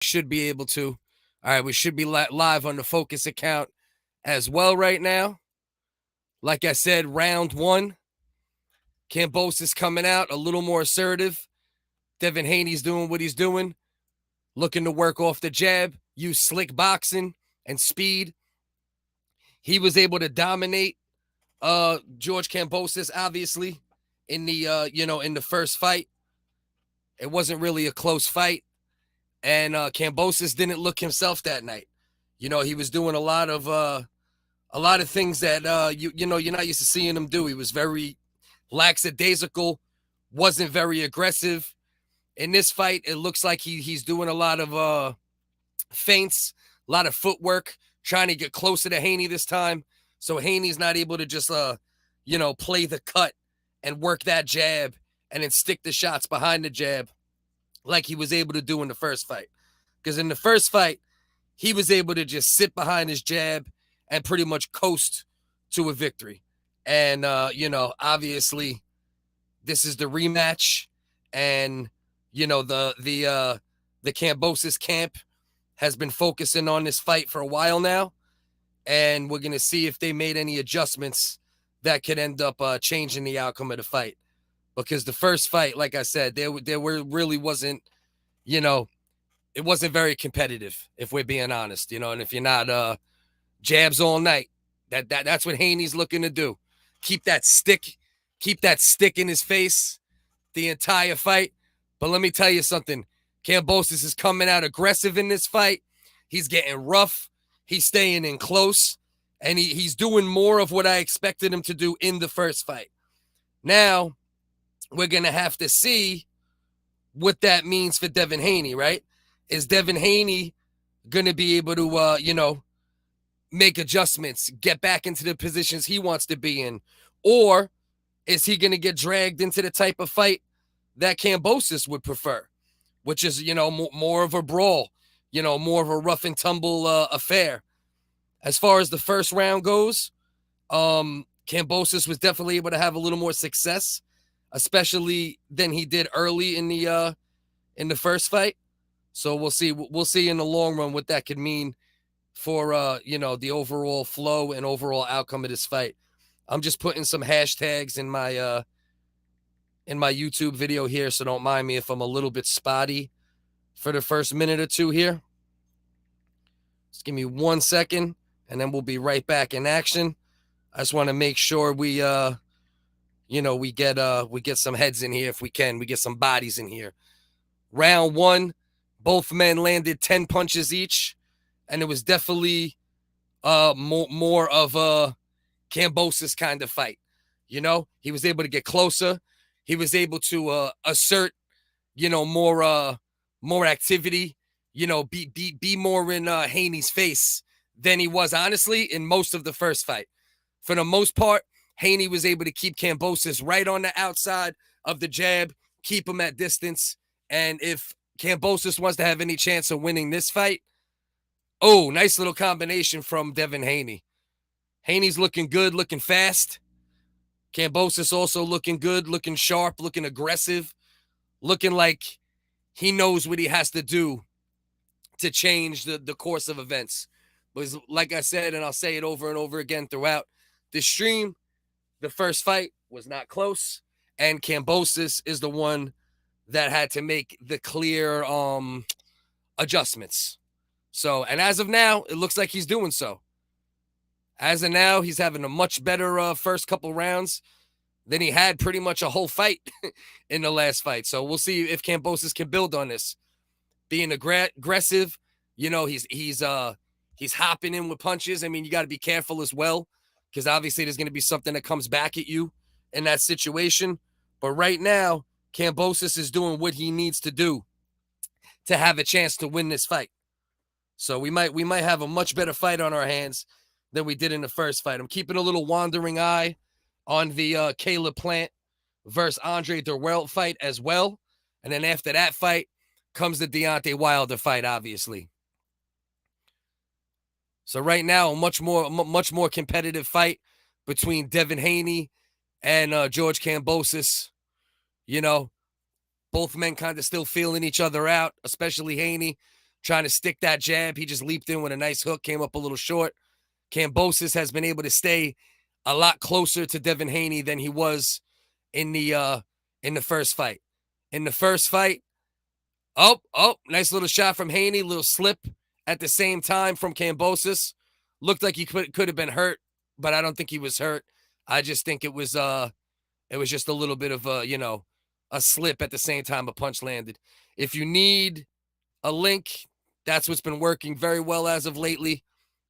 Should be able to. All right, we should be live on the Focus account as well right now. Like I said, round one. Camposis coming out a little more assertive. Devin Haney's doing what he's doing, looking to work off the jab, use slick boxing and speed. He was able to dominate George Kambosos, obviously, in the in the first fight. It wasn't really a close fight. And Kambosos didn't look himself that night. He was doing a lot of things that you're not used to seeing him do. He was very lackadaisical, wasn't very aggressive. In this fight, it looks like he's doing a lot of feints, a lot of footwork, trying to get closer to Haney this time. So Haney's not able to just play the cut and work that jab and then stick the shots behind the jab like he was able to do in the first fight. Because in the first fight, he was able to just sit behind his jab and pretty much coast to a victory. And, obviously, this is the rematch. And, the Camposis camp has been focusing on this fight for a while now. And we're going to see if they made any adjustments that could end up changing the outcome of the fight. Because the first fight, like I said, there really wasn't, it wasn't very competitive, if we're being honest, and if you're not jabs all night, that's what Haney's looking to do. Keep that stick in his face the entire fight. But let me tell you something. Camposis is coming out aggressive in this fight. He's getting rough. He's staying in close. And he's doing more of what I expected him to do in the first fight. Now, we're going to have to see what that means for Devin Haney, right? Is Devin Haney going to be able to, make adjustments, get back into the positions he wants to be in? Or is he going to get dragged into the type of fight that Camposis would prefer, which is, more of a brawl, more of a rough and tumble affair? As far as the first round goes, Camposis was definitely able to have a little more success, especially than he did early in the first fight. So we'll see. We'll see in the long run what that could mean for the overall flow and overall outcome of this fight. I'm just putting some hashtags in my YouTube video here, so don't mind me if I'm a little bit spotty for the first minute or two here. Just give me 1 second, and then we'll be right back in action. I just want to make sure we get some heads in here if we can. We get some bodies in here. Round one, both men landed 10 punches each, and it was definitely more of a Camposis kind of fight. He was able to get closer. He was able to assert, more activity. Be more in Haney's face than he was, honestly, in most of the first fight. For the most part, Haney was able to keep Camposis right on the outside of the jab, keep him at distance. And if Camposis wants to have any chance of winning this fight, nice little combination from Devin Haney. Haney's looking good, looking fast. Camposis also looking good, looking sharp, looking aggressive, looking like he knows what he has to do to change the course of events. But like I said, and I'll say it over and over again throughout the stream, the first fight was not close, and Camposis is the one that had to make the clear adjustments. So, and as of now, it looks like he's doing so. As of now, he's having a much better first couple rounds than he had pretty much a whole fight in the last fight. So we'll see if Camposis can build on this. Being aggressive, he's hopping in with punches. I mean, you got to be careful as well, because obviously there's going to be something that comes back at you in that situation. But right now, Camposis is doing what he needs to do to have a chance to win this fight. So we might have a much better fight on our hands than we did in the first fight. I'm keeping a little wandering eye on the Caleb Plant versus Andre Darrell fight as well. And then after that fight comes the Deontay Wilder fight, obviously. So right now, a much more competitive fight between Devin Haney and George Kambosos. Both men kind of still feeling each other out, especially Haney. trying to stick that jab. He just leaped in with a nice hook, came up a little short. Kambosos has been able to stay a lot closer to Devin Haney than he was in the first fight. In the first fight, nice little shot from Haney, little slip at the same time from Kambosos. Looked like he could have been hurt, but I don't think he was hurt. I just think it was just a little bit of a slip at the same time a punch landed. If you need a link, that's what's been working very well as of lately.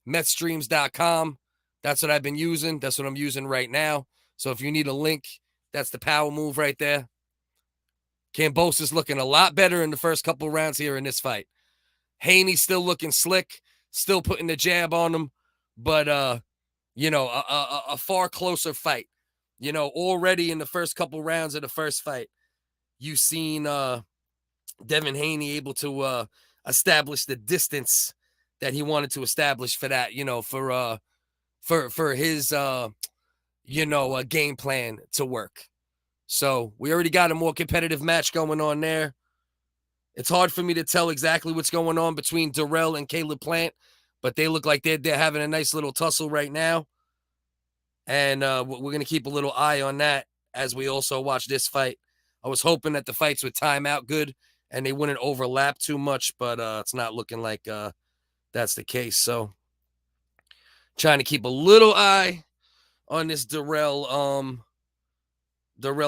Metstreams.com. That's what I've been using. That's what I'm using right now. So if you need a link, that's the power move right there. Camposis is looking a lot better in the first couple rounds here in this fight. Haney still looking slick, still putting the jab on him, but a far closer fight. Already in the first couple rounds of the first fight, you've seen Devin Haney able to establish the distance that he wanted to establish for that, for his game plan to work. So we already got a more competitive match going on there. It's hard for me to tell exactly what's going on between Darrell and Caleb Plant, but they look like they're having a nice little tussle right now. And we're going to keep a little eye on that as we also watch this fight. I was hoping that the fights would time out good and they wouldn't overlap too much, but it's not looking like that's the case. So trying to keep a little eye on this Darrell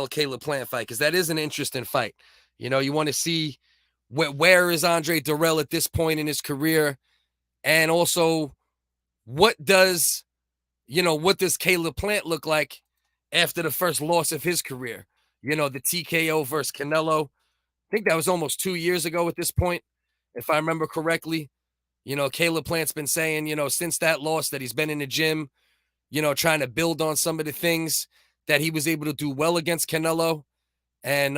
Caleb Plant fight, because that is an interesting fight. You want to see where is Andre Darrell at this point in his career, and also what does Caleb Plant look like after the first loss of his career? The TKO versus Canelo. I think that was almost 2 years ago at this point, if I remember correctly. Caleb Plant's been saying, since that loss that he's been in the gym, trying to build on some of the things that he was able to do well against Canelo. And,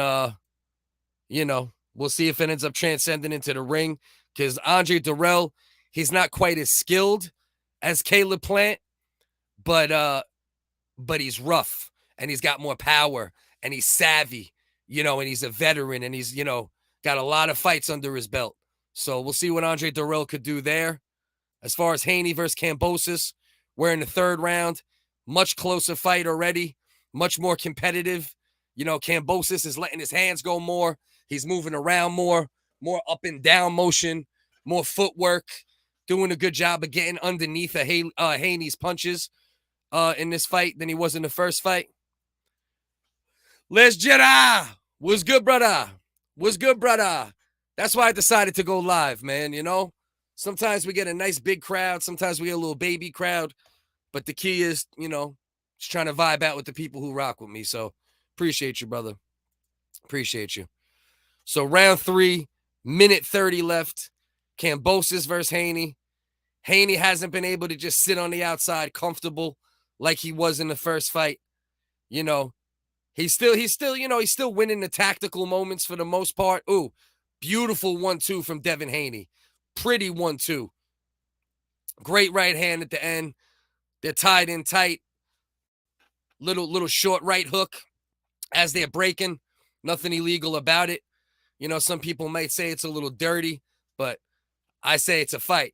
we'll see if it ends up transcending into the ring, because Andre Darrell, he's not quite as skilled as Caleb Plant, but he's rough and he's got more power and he's savvy, and he's a veteran and he's, got a lot of fights under his belt. So we'll see what Andre Darrell could do there. As far as Haney versus Camposis, we're in the third round. Much closer fight already. Much more competitive. Camposis is letting his hands go more. He's moving around more up and down motion, more footwork, doing a good job of getting underneath Haney's punches in this fight than he was in the first fight. Let's Jedi. What's good, brother? What's good, brother? That's why I decided to go live, man. Sometimes we get a nice big crowd. Sometimes we get a little baby crowd. But the key is, just trying to vibe out with the people who rock with me. So appreciate you, brother. Appreciate you. So round 3, minute 30 left. Kambosos versus Haney. Haney hasn't been able to just sit on the outside comfortable like he was in the first fight. He's still winning the tactical moments for the most part. Ooh, beautiful 1-2 from Devin Haney. Pretty 1-2. Great right hand at the end. They're tied in tight. Little short right hook as they're breaking. Nothing illegal about it. Some people might say it's a little dirty, but I say it's a fight.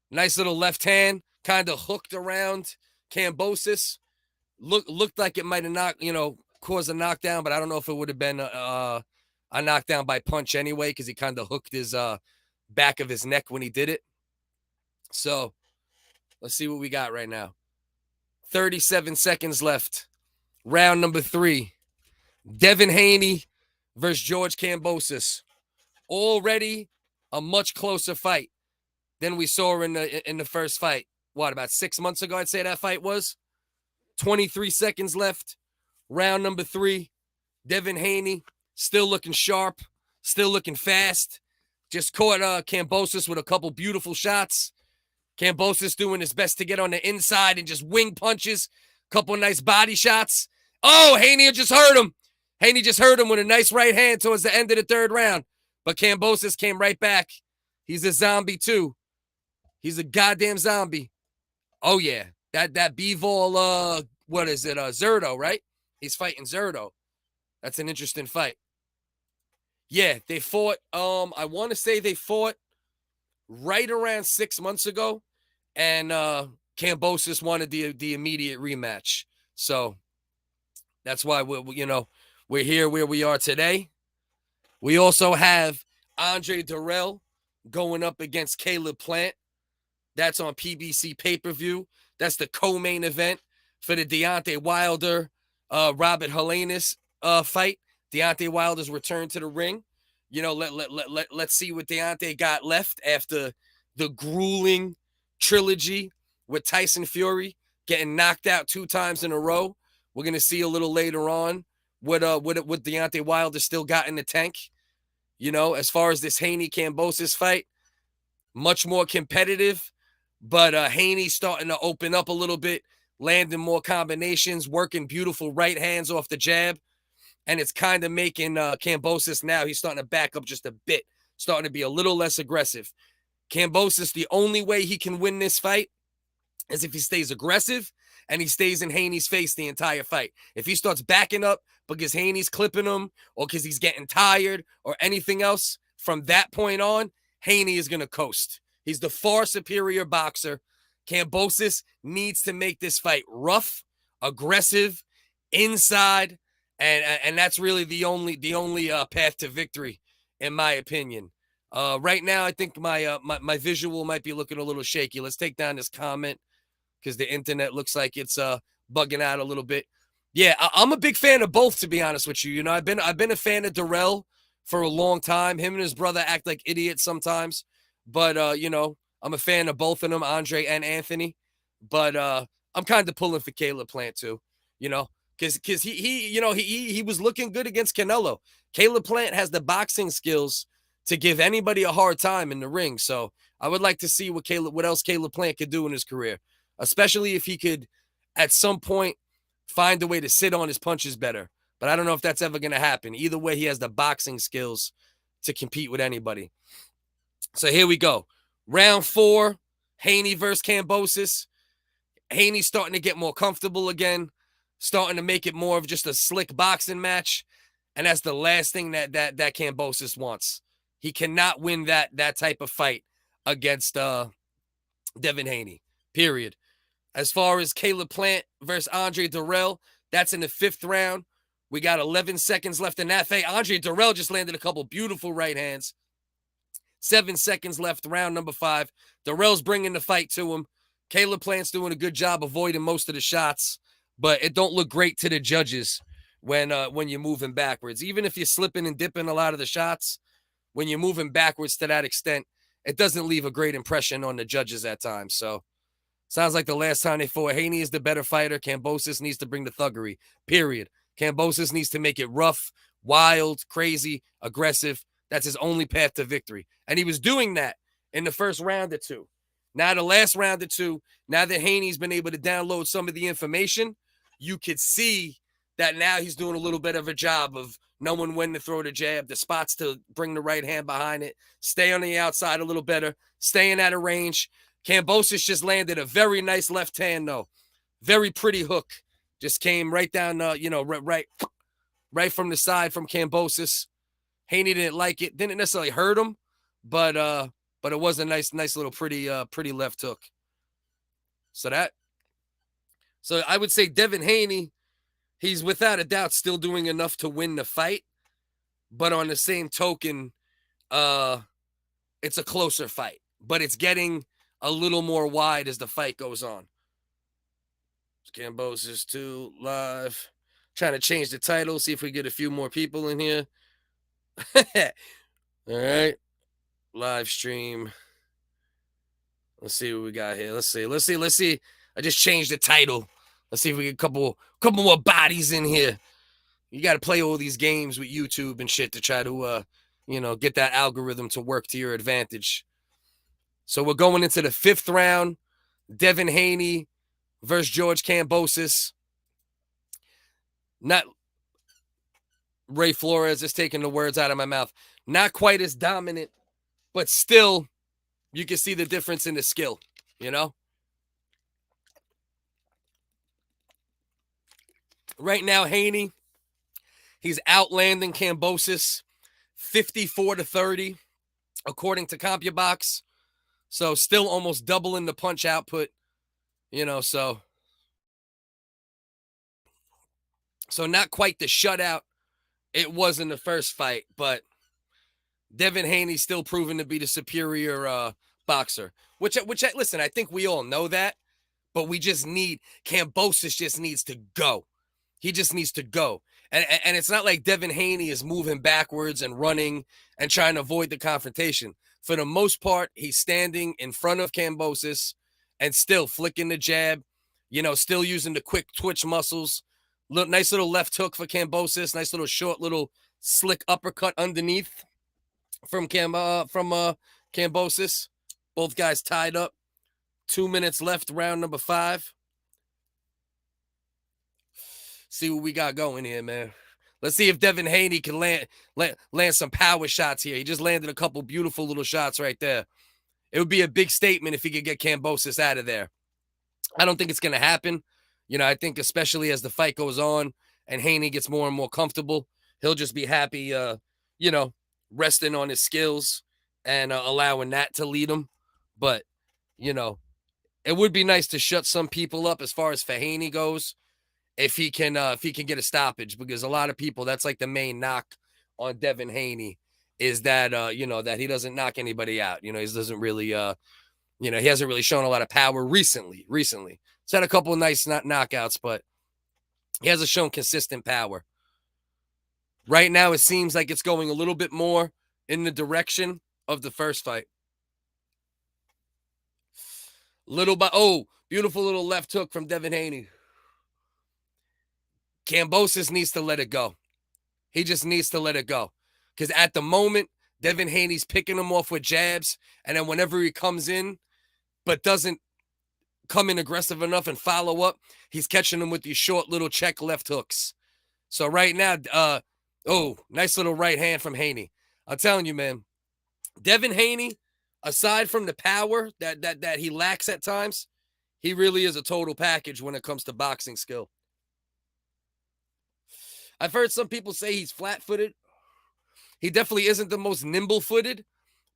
Nice little left hand, kind of hooked around Kambosos. Looked like it might have caused a knockdown, but I don't know if it would have been a knockdown by punch anyway, because he kind of hooked his back of his neck when he did it. So let's see what we got right now. 37 seconds left. Round number 3. Devin Haney versus George Kambosos. Already a much closer fight than we saw in the first fight. What, about 6 months ago, I'd say that fight was? 23 seconds left. Round number 3. Devin Haney still looking sharp, still looking fast. Just caught Kambosos with a couple beautiful shots. Kambosos doing his best to get on the inside and just wing punches. Couple nice body shots. Oh, Haney just hurt him. Haney just hurt him with a nice right hand towards the end of the third round. But Kambosos came right back. He's a zombie too. He's a goddamn zombie. Oh, yeah. That B-Vol, what is it? Zerto, right? He's fighting Zerto. That's an interesting fight. Yeah, they fought. I want to say they fought right around 6 months ago, and Kambosos wanted the immediate rematch. So that's why we're here where we are today. We also have Andre Darrell going up against Caleb Plant. That's on PBC pay-per-view. That's the co-main event for the Deontay Wilder, Robert Helenius fight. Deontay Wilder's return to the ring. Let's see what Deontay got left after the grueling trilogy with Tyson Fury getting knocked out 2 times in a row. We're gonna see a little later on what Deontay Wilder still got in the tank. As far as this Haney Kambosos fight, much more competitive, but Haney's starting to open up a little bit, landing more combinations, working beautiful right hands off the jab. And it's kind of making Kambosos now, he's starting to back up just a bit, starting to be a little less aggressive. Kambosos, the only way he can win this fight is if he stays aggressive and he stays in Haney's face the entire fight. If he starts backing up because Haney's clipping him or because he's getting tired or anything else, from that point on, Haney is going to coast. He's the far superior boxer. Kambosos needs to make this fight rough, aggressive, inside, and that's really the only path to victory, in my opinion. Right now, I think my visual might be looking a little shaky. Let's take down this comment because the internet looks like it's bugging out a little bit. Yeah, I'm a big fan of both, to be honest with you. I've been a fan of Darrell for a long time. Him and his brother act like idiots sometimes, but I'm a fan of both of them, Andre and Anthony. But I'm kind of pulling for Caleb Plant too, because he was looking good against Canelo. Caleb Plant has the boxing skills to give anybody a hard time in the ring. So I would like to see what else Caleb Plant could do in his career, especially if he could at some point find a way to sit on his punches better. But I don't know if that's ever going to happen. Either way, he has the boxing skills to compete with anybody. So here we go. Round 4, Haney versus Kambosos. Haney's starting to get more comfortable again, starting to make it more of just a slick boxing match. And that's the last thing that Kambosos wants. He cannot win that type of fight against Devin Haney, period. As far as Caleb Plant versus Andre Darrell, that's in the 5th round. We got 11 seconds left in that fight. Andre Darrell just landed a couple beautiful right hands. 7 seconds left, round number 5. Darrell's bringing the fight to him. Caleb Plant's doing a good job avoiding most of the shots, but it don't look great to the judges when you're moving backwards. Even if you're slipping and dipping a lot of the shots, when you're moving backwards to that extent, it doesn't leave a great impression on the judges at times. So sounds like the last time they fought, Haney is the better fighter. Kambosos needs to bring the thuggery, period. Kambosos needs to make it rough, wild, crazy, aggressive. That's his only path to victory. And he was doing that in the first round or two. Now, the last round or two, now that Haney's been able to download some of the information, you could see that now he's doing a little bit of a job of knowing when to throw the jab, the spots to bring the right hand behind it, stay on the outside a little better, staying out of range. Kambosos just landed a very nice left hand, though. Very pretty hook. Just came right down, right from the side from Kambosos. Haney didn't like it. Didn't necessarily hurt him, but it was a nice little pretty left hook. So I would say Devin Haney, he's without a doubt still doing enough to win the fight, but on the same token, it's a closer fight, but it's getting a little more wide as the fight goes on. Kambosos 2 live. Trying to change the title, see if we get a few more people in here. All right. Live stream. Let's see what we got here. Let's see. I just changed the title. Let's see if we get a couple more bodies in here. You got to play all these games with YouTube and shit to try to, get that algorithm to work to your advantage. So we're going into the 5th round. Devin Haney versus George Kambosos. Not Ray Flores is taking the words out of my mouth. Not quite as dominant, but still, you can see the difference in the skill, Right now, Haney, he's outlanding Kambosos 54-30, according to CompuBox. So still almost doubling the punch output, so not quite the shutout it was in the first fight, but Devin Haney still proven to be the superior boxer. Which listen, I think we all know that, but we just need Camposis just needs to go. He just needs to go. And it's not like Devin Haney is moving backwards and running and trying to avoid the confrontation. For the most part, he's standing in front of Camposis and still flicking the jab, still using the quick twitch muscles. Nice little left hook for Camposis. Nice little short little slick uppercut underneath from Camposis. Both guys tied up. 2 minutes left, round number 5. See what we got going here, man. Let's see if Devin Haney can land some power shots here. He just landed a couple beautiful little shots right there. It would be a big statement if he could get Camposis out of there. I don't think it's going to happen. I think especially as the fight goes on and Haney gets more and more comfortable, he'll just be happy, resting on his skills and allowing that to lead him. But, it would be nice to shut some people up as far as for Haney goes. If he can get a stoppage, because a lot of people, that's like the main knock on Devin Haney is that, that he doesn't knock anybody out. He doesn't really, he hasn't really shown a lot of power recently. He's had a couple of nice knockouts, but he hasn't shown consistent power. Right now, it seems like it's going a little bit more in the direction of the first fight. Beautiful little left hook from Devin Haney. Kambosos needs to let it go. He just needs to let it go. Because at the moment, Devin Haney's picking him off with jabs, and then whenever he comes in, but doesn't come in aggressive enough and follow up, he's catching him with these short little check left hooks. So right now, nice little right hand from Haney. I'm telling you, man, Devin Haney, aside from the power that he lacks at times, he really is a total package when it comes to boxing skill. I've heard some people say he's flat-footed. He definitely isn't the most nimble-footed,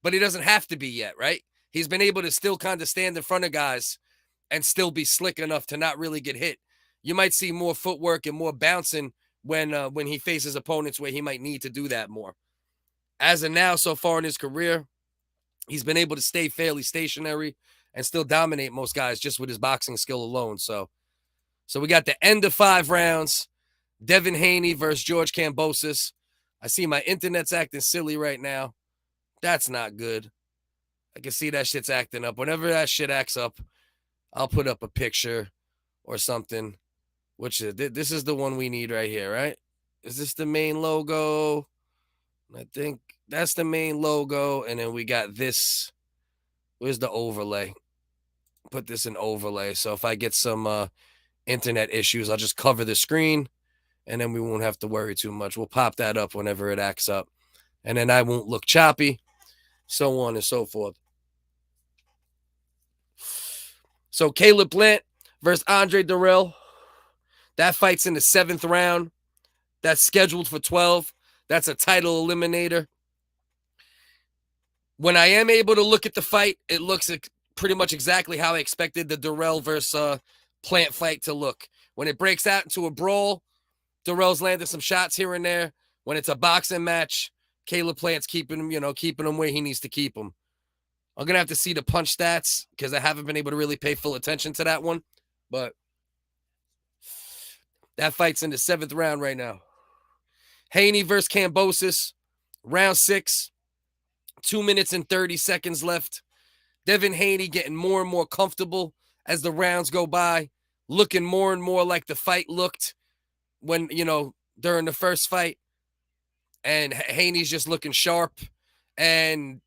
but he doesn't have to be yet, right? He's been able to still kind of stand in front of guys and still be slick enough to not really get hit. You might see more footwork and more bouncing when he faces opponents where he might need to do that more. As of now, so far in his career, he's been able to stay fairly stationary and still dominate most guys just with his boxing skill alone. So we got the end of 5 rounds. Devin Haney versus George Kambosos. I see my internet's acting silly right now. That's not good. I can see that shit's acting up. Whenever that shit acts up, I'll put up a picture or something. This is the one we need right here, right? Is this the main logo? I think that's the main logo. And then we got this. Where's the overlay? Put this in overlay. So if I get some internet issues, I'll just cover the screen. And then we won't have to worry too much. We'll pop that up whenever it acts up. And then I won't look choppy, so on and so forth. So Caleb Plant versus Andre Darrell. That fight's in the 7th round. That's scheduled for 12. That's a title eliminator. When I am able to look at the fight, it looks pretty much exactly how I expected the Darrell versus Plant fight to look. When it breaks out into a brawl, Darrell's landed some shots here and there. When it's a boxing match, Caleb Plant's keeping him where he needs to keep him. I'm going to have to see the punch stats because I haven't been able to really pay full attention to that one. But that fight's in the 7th round right now. Haney versus Kambosos, round 6. 2 minutes and 30 seconds left. Devin Haney getting more and more comfortable as the rounds go by, looking more and more like the fight looked when, during the first fight. And Haney's just looking sharp. And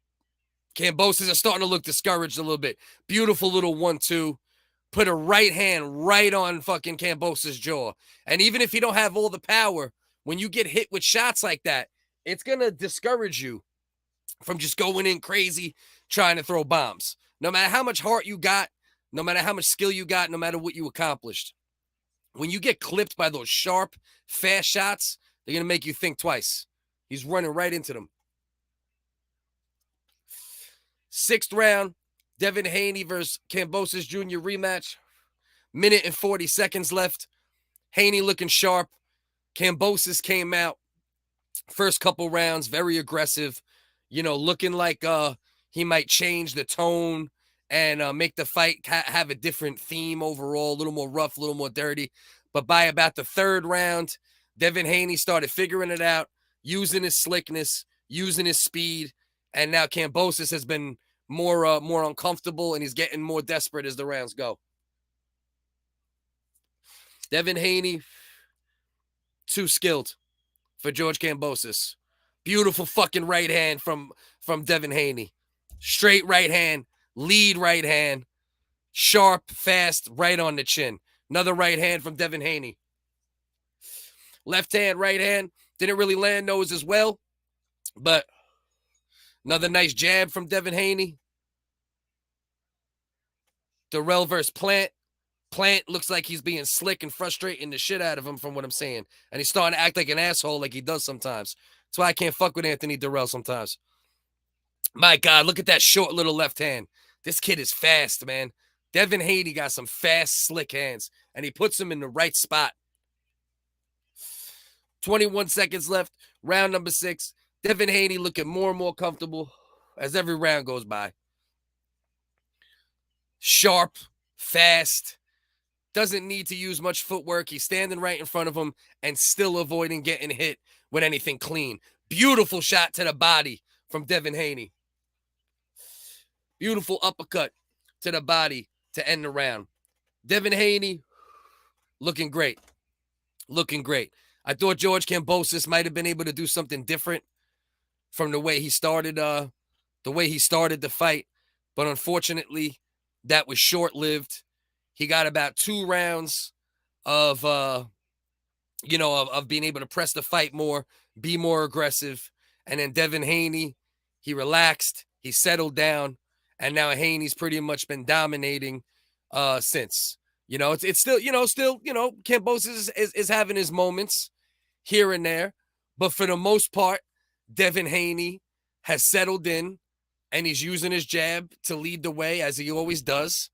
Kambosos is starting to look discouraged a little bit. Beautiful little 1-2. Put a right hand right on fucking Kambosos' jaw. And even if you don't have all the power, when you get hit with shots like that, it's going to discourage you from just going in crazy trying to throw bombs. No matter how much heart you got, no matter how much skill you got, no matter what you accomplished. When you get clipped by those sharp, fast shots, they're going to make you think twice. He's running right into them. 6th round, Devin Haney versus Kambosos Jr. rematch. Minute and 40 seconds left. Haney looking sharp. Kambosos came out. First couple rounds, very aggressive. Looking like he might change the tone and make the fight have a different theme overall, a little more rough, a little more dirty. But by about the third round, Devin Haney started figuring it out, using his slickness, using his speed, and now Camposis has been more uncomfortable, and he's getting more desperate as the rounds go. Devin Haney, too skilled for George Kambosos. Beautiful fucking right hand from Devin Haney. Straight right hand, lead right hand, sharp, fast, right on the chin. Another right hand from Devin Haney. Left hand, right hand, didn't really land those as well, but another nice jab from Devin Haney. Darrell versus Plant. Plant looks like he's being slick and frustrating the shit out of him from what I'm saying. And he's starting to act like an asshole like he does sometimes. That's why I can't fuck with Anthony Darrell sometimes. My God, look at that short little left hand. This kid is fast, man. Devin Haney got some fast, slick hands, and he puts them in the right spot. 21 seconds left. Round number 6. Devin Haney looking more and more comfortable as every round goes by. Sharp, fast. Doesn't need to use much footwork. He's standing right in front of him and still avoiding getting hit with anything clean. Beautiful shot to the body from Devin Haney. Beautiful uppercut to the body to end the round. Devin Haney looking great. Looking great. I thought George Kambosos might have been able to do something different from the way he started the fight, but unfortunately that was short-lived. He got about 2 rounds of being able to press the fight more, be more aggressive. And then Devin Haney, he relaxed, he settled down, and now Haney's pretty much been dominating since. It's still Camposis is having his moments here and there, but for the most part, Devin Haney has settled in, and he's using his jab to lead the way as he always does.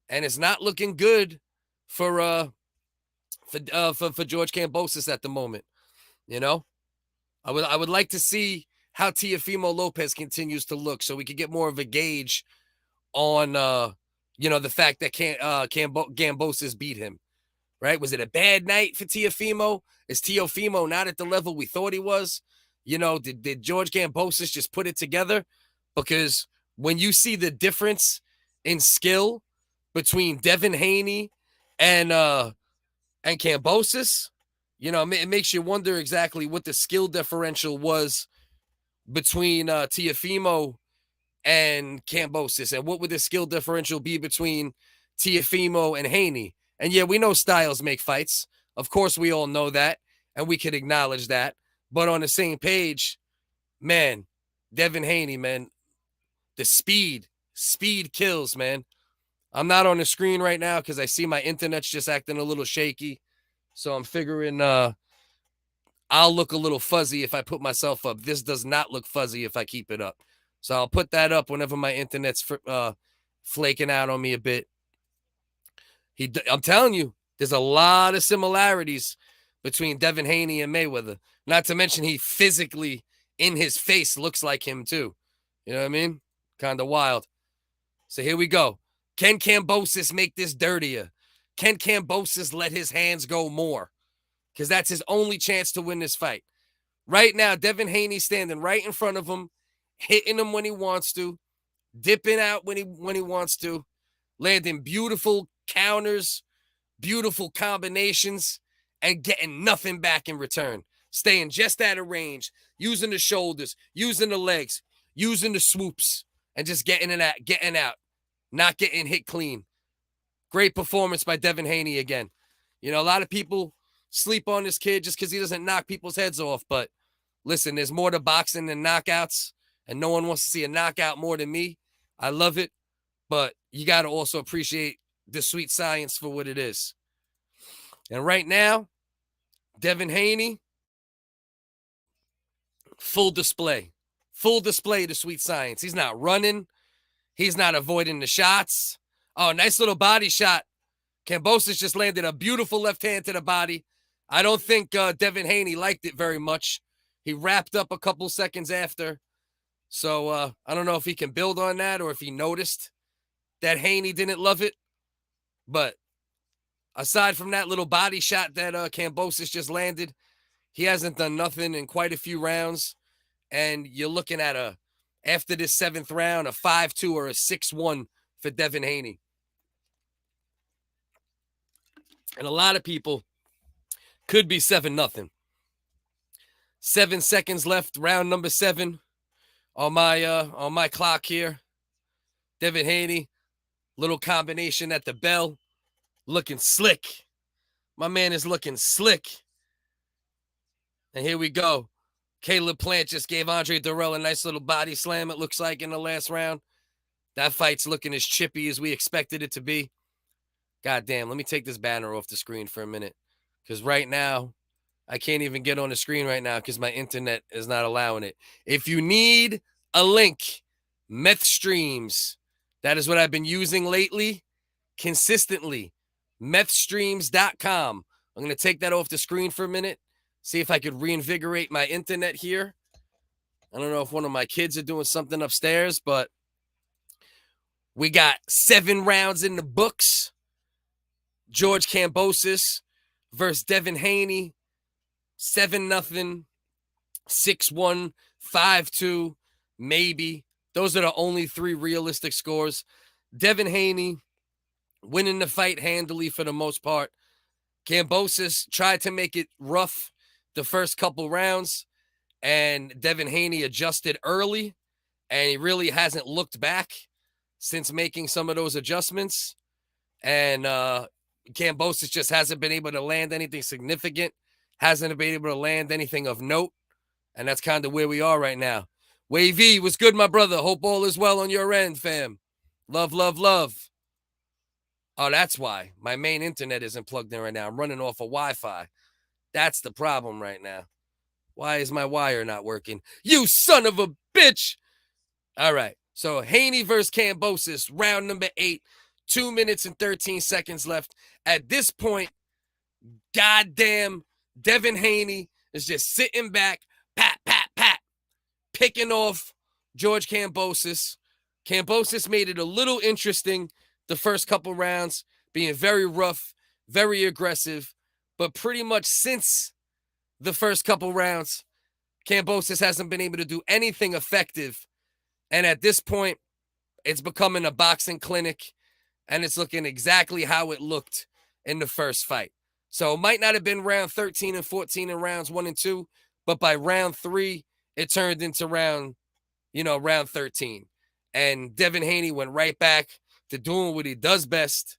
And it's not looking good for George Kambosos at the moment. I would like to see how Teofimo Lopez continues to look, so we could get more of a gauge on the fact that Kambosos beat him. Right? Was it a bad night for Teofimo? Is Teofimo not at the level we thought he was? Did George Kambosos just put it together? Because when you see the difference in skill between Devin Haney and Kambosos, it makes you wonder exactly what the skill differential was between Teofimo and Kambosos, and what would the skill differential be between Teofimo and Haney. And yeah, we know styles make fights. Of course, we all know that, and we can acknowledge that. But on the same page, man, Devin Haney, man, the speed kills, man. I'm not on the screen right now because I see my internet's just acting a little shaky. So I'm figuring I'll look a little fuzzy if I put myself up. This does not look fuzzy if I keep it up. So I'll put that up whenever my internet's flaking out on me a bit. I'm telling you, there's a lot of similarities between Devin Haney and Mayweather. Not to mention he physically, in his face, looks like him too. You know what I mean? Kind of wild. So here we go. Can Kambosos make this dirtier? Can Kambosos let his hands go more? Because that's his only chance to win this fight. Right now, Devin Haney standing right in front of him, hitting him when he wants to, dipping out when he wants to, landing beautiful counters, beautiful combinations, and getting nothing back in return. Staying just out of range, using the shoulders, using the legs, using the swoops, and just getting out, not getting hit clean. Great performance by Devin Haney again. A lot of people sleep on this kid just because he doesn't knock people's heads off. But listen, there's more to boxing than knockouts, and no one wants to see a knockout more than me. I love it, but you got to also appreciate the sweet science for what it is. And right now, Devin Haney, full display of the sweet science. He's not running. He's not avoiding the shots. Oh, nice little body shot. Kambosos just landed a beautiful left hand to the body. I don't think Devin Haney liked it very much. He wrapped up a couple seconds after. So I don't know if he can build on that or if he noticed that Haney didn't love it. But aside from that little body shot that Kambosos just landed, he hasn't done nothing in quite a few rounds. And you're looking at after this 7th round, a 5-2 or a 6-1 for Devin Haney. And a lot of people could be 7-0. 7 seconds left, round number 7 on my clock here. Devin Haney, little combination at the bell, looking slick. My man is looking slick. And here we go. Caleb Plant just gave Andre Darrell a nice little body slam, it looks like, in the last round. That fight's looking as chippy as we expected it to be. God damn, let me take this banner off the screen for a minute. Because right now, I can't even get on the screen right now because my internet is not allowing it. If you need a link, Meth Streams. That is what I've been using lately, consistently. Methstreams.com. I'm going to take that off the screen for a minute. See if I could reinvigorate my internet here. I don't know if one of my kids are doing something upstairs, but we got 7 rounds in the books. George Kambosos versus Devin Haney. 7-0, 6-1, 5-2, maybe. Those are the only 3 realistic scores. Devin Haney winning the fight handily for the most part. Kambosos tried to make it rough the first couple rounds, and Devin Haney adjusted early, and he really hasn't looked back since making some of those adjustments. And Kambosos just hasn't been able to land anything significant, hasn't been able to land anything of note, and that's kind of where we are right now. Wavy, what's good, my brother? Hope all is well on your end, fam. Love, love, love. Oh, that's why. My main internet isn't plugged in right now. I'm running off of Wi-Fi. That's the problem right now. Why is my wire not working? You son of a bitch! All right. So Haney versus Kambosos, round number 8, 2 minutes and 13 seconds left. At this point, goddamn, Devin Haney is just sitting back, pat, pat, pat, picking off George Kambosos. Kambosos made it a little interesting the first couple rounds, being very rough, very aggressive, but pretty much since the first couple rounds, Kambosos hasn't been able to do anything effective. And at this point, it's becoming a boxing clinic, and it's looking exactly how it looked in the first fight. So it might not have been round 13 and 14 in rounds 1 and 2, but by round 3, it turned into round 13. And Devin Haney went right back to doing what he does best,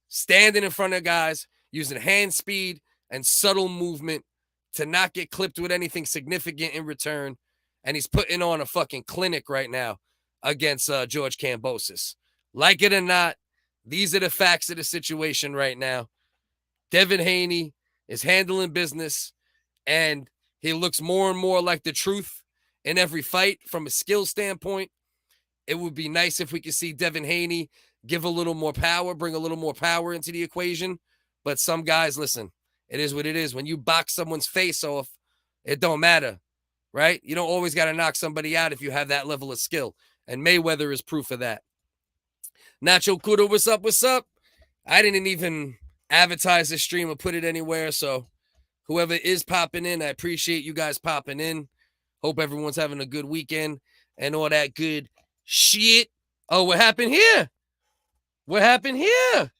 standing in front of guys, using hand speed and subtle movement to not get clipped with anything significant in return. And he's putting on a fucking clinic right now against George Kambosos. Like it or not, these are the facts of the situation right now. Devin Haney is handling business, and he looks more and more like the truth in every fight from a skill standpoint. It would be nice if we could see Devin Haney give a little more power, bring a little more power into the equation. But some guys, listen, it is what it is. When you box someone's face off, it don't matter, right? You don't always got to knock somebody out if you have that level of skill. And Mayweather is proof of that. Nacho Kudo, what's up? What's up? I didn't even advertise this stream or put it anywhere. So whoever is popping in, I appreciate you guys popping in. Hope everyone's having a good weekend and all that good shit. Oh, what happened here? What happened here?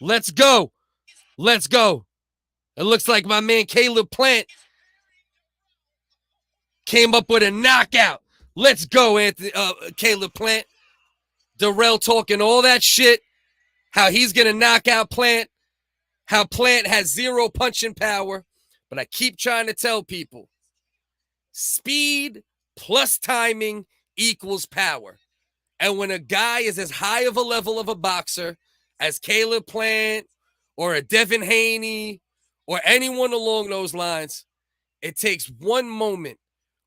Let's go. Let's go. It looks like my man Caleb Plant came up with a knockout. Let's go, Caleb Plant. Darrell talking all that shit, how he's going to knock out Plant, how Plant has 0 punching power. But I keep trying to tell people, speed plus timing equals power. And when a guy is as high of a level of a boxer as Caleb Plant or a Devin Haney or anyone along those lines, it takes one moment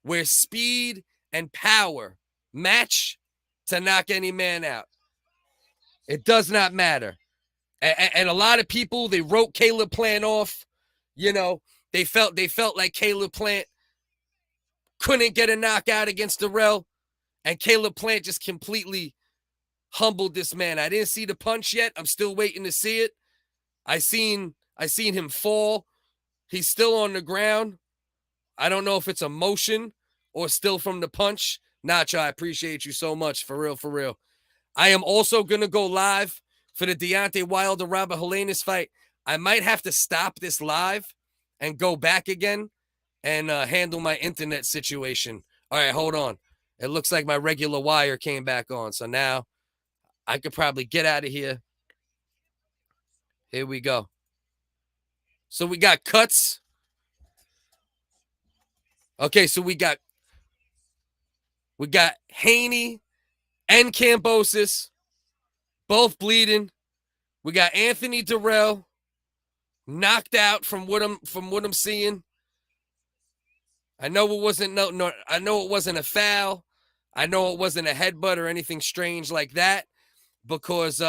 where speed and power match to knock any man out. It does not matter. And a lot of people, they wrote Caleb Plant off. You know, they felt like Caleb Plant couldn't get a knockout against Darrell, and Caleb Plant just completely humbled this man. I didn't see the punch yet. I'm still waiting to see it. I seen him fall. He's still on the ground. I don't know if it's emotion or still from the punch. Nacho, I appreciate you so much. For real, for real. I am also going to go live for the Deontay Wilder-Robert Helenius fight. I might have to stop this live and go back again and handle my internet situation. All right, hold on. It looks like my regular wire came back on. So now I could probably get out of here. Here we go. So we got cuts. Okay, so we got Haney and Camposis both bleeding. We got Anthony Darrell knocked out from what I'm seeing. I know it wasn't I know it wasn't a foul. I know it wasn't a headbutt or anything strange like that, because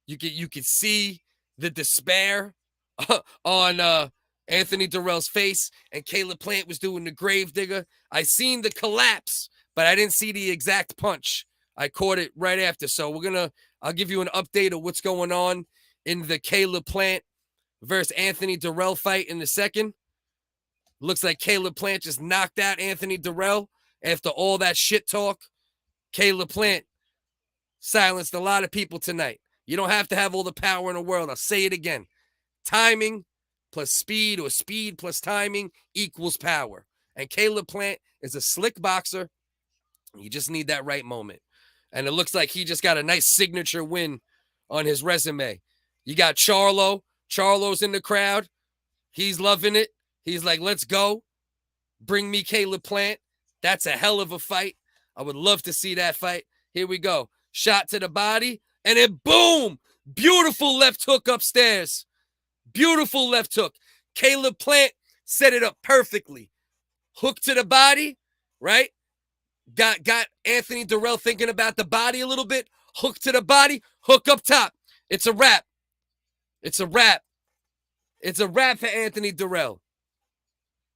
you could see the despair on Anthony Darrell's face, and Caleb Plant was doing the gravedigger. I seen the collapse, but I didn't see the exact punch. I caught it right after. So I'll give you an update of what's going on in the Caleb Plant versus Anthony Darrell fight in the second. Looks like Caleb Plant just knocked out Anthony Darrell after all that shit talk. Caleb Plant silenced a lot of people tonight. You don't have to have all the power in the world. I'll say it again. Timing plus speed, or speed plus timing, equals power. And Caleb Plant is a slick boxer. You just need that right moment. And it looks like he just got a nice signature win on his resume. You got Charlo. Charlo's in the crowd. He's loving it. He's like, let's go. Bring me Caleb Plant. That's a hell of a fight. I would love to see that fight. Here we go. Shot to the body. And then boom! Beautiful left hook upstairs. Beautiful left hook. Caleb Plant set it up perfectly. Hook to the body, right? Got Anthony Darrell thinking about the body a little bit. Hook to the body. Hook up top. It's a wrap. It's a wrap. It's a wrap for Anthony Darrell.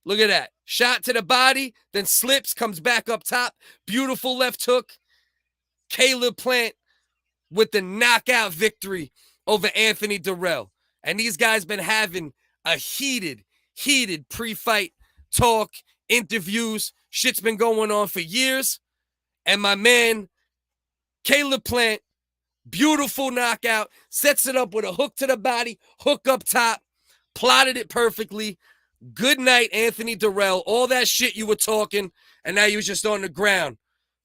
Look at that. Shot to the body, then slips, comes back up top. Beautiful left hook. Caleb Plant with the knockout victory over Anthony Darrell. And these guys been having a heated pre-fight talk, interviews. Shit's been going on for years. And my man, Caleb Plant, beautiful knockout, sets it up with a hook to the body, hook up top, plotted it perfectly. Good night, Anthony Darrell. All that shit you were talking, and now you was just on the ground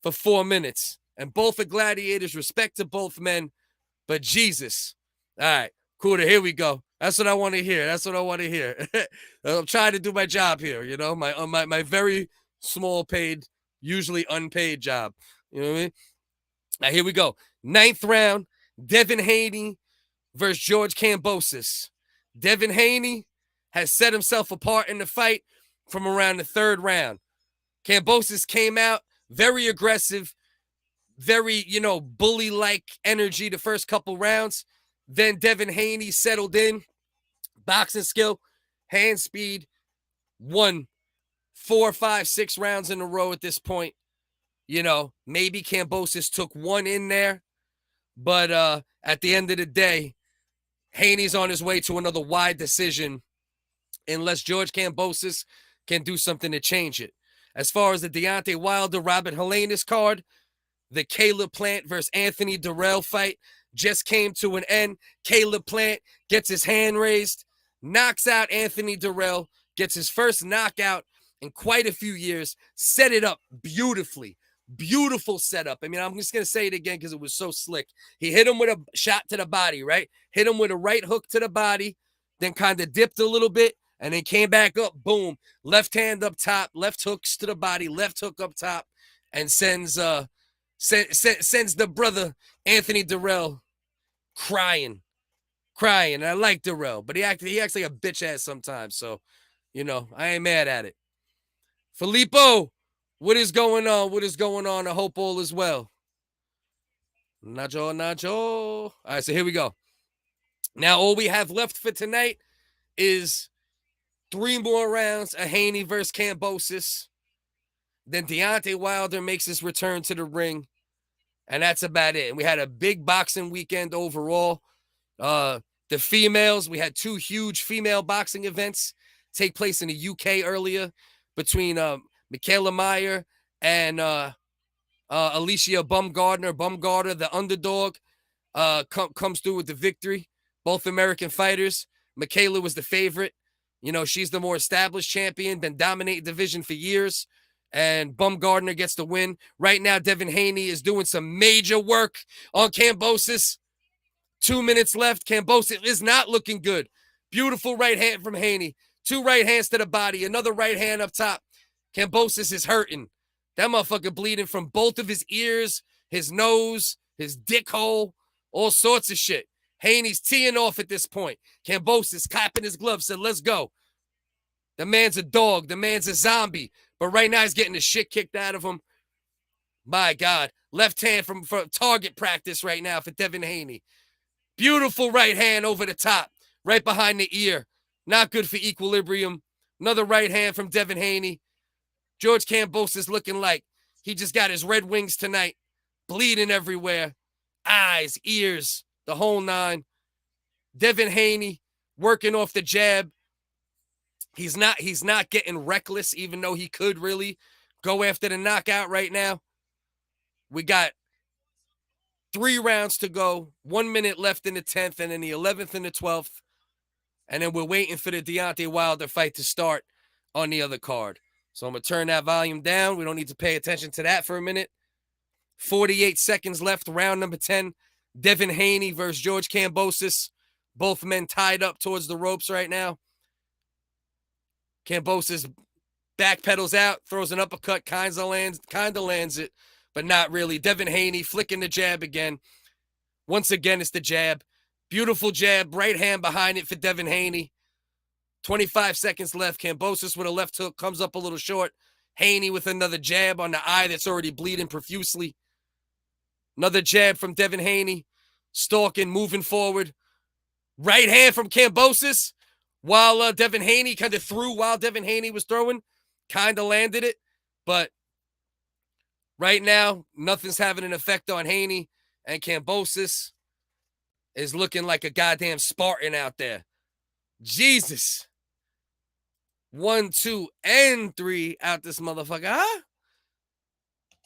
for 4 minutes. And both are gladiators. Respect to both men. But Jesus. All right, cool. Here we go. That's what I want to hear. That's what I want to hear. I'm trying to do my job here, you know, my very small paid, usually unpaid job. You know what I mean? Now, here we go. 9th round, Devin Haney versus George Kambosos. Devin Haney has set himself apart in the fight from around the 3rd round. Camposis came out very aggressive, very, bully-like energy the first couple rounds. Then Devin Haney settled in. Boxing skill, hand speed, won 4, 5, 6 rounds in a row at this point. Maybe Camposis took one in there. But at the end of the day, Haney's on his way to another wide decision unless George Kambosos can do something to change it. As far as the Deontay Wilder-Robert Helenius card, the Caleb Plant versus Anthony Darrell fight just came to an end. Caleb Plant gets his hand raised, knocks out Anthony Darrell, gets his first knockout in quite a few years, set it up beautifully. Beautiful setup. I mean, I'm just going to say it again because it was so slick. He hit him with a shot to the body, right? Hit him with a right hook to the body, then kind of dipped a little bit, and then came back up, boom. Left hand up top, left hooks to the body, left hook up top, and sends the brother Anthony Darrell crying. And I like Darrell, but he acts like a bitch ass sometimes. So, I ain't mad at it. Filippo, What is going on? What is going on? I hope all is well. Nacho, Nacho. All right, so here we go. Now, all we have left for tonight is 3 more rounds of Haney versus Kamposis. Then Deontay Wilder makes his return to the ring. And that's about it. And we had a big boxing weekend overall. The females, we had 2 huge female boxing events take place in the UK earlier between Mikaela Meyer and Alicia Baumgardner. Baumgardner, the underdog, comes through with the victory. Both American fighters. Mikaela was the favorite. You know, she's the more established champion, been dominating division for years. And Baumgardner gets the win. Right now, Devin Haney is doing some major work on Camposis. 2 minutes left. Camposis is not looking good. Beautiful right hand from Haney. 2 right hands to the body. Another right hand up top. Camposis is hurting. That motherfucker bleeding from both of his ears, his nose, his dick hole, all sorts of shit. Haney's teeing off at this point. Camposis clapping his gloves, said, let's go. The man's a dog. The man's a zombie. But right now he's getting the shit kicked out of him. My God. Left hand from target practice right now for Devin Haney. Beautiful right hand over the top. Right behind the ear. Not good for equilibrium. Another right hand from Devin Haney. George Kambosos looking like he just got his Red Wings tonight. Bleeding everywhere. Eyes, ears, the whole 9. Devin Haney working off the jab. He's not getting reckless, even though he could really go after the knockout right now. We got 3 rounds to go. 1 minute left in the 10th, and then the 11th and the 12th. And then we're waiting for the Deontay Wilder fight to start on the other card. So I'm going to turn that volume down. We don't need to pay attention to that for a minute. 48 seconds left, round number 10. Devin Haney versus George Kambosos. Both men tied up towards the ropes right now. Camposis backpedals out, throws an uppercut, kind of lands it, but not really. Devin Haney flicking the jab again. Once again, it's the jab. Beautiful jab, right hand behind it for Devin Haney. 25 seconds left. Camposis with a left hook comes up a little short. Haney with another jab on the eye that's already bleeding profusely. Another jab from Devin Haney. Stalking, moving forward. Right hand from Camposis. While Devin Haney kind of threw while Devin Haney was throwing. Kind of landed it. But right now, nothing's having an effect on Haney. And Camposis is looking like a goddamn Spartan out there. Jesus. 1, 2, and 3 out this motherfucker. Huh?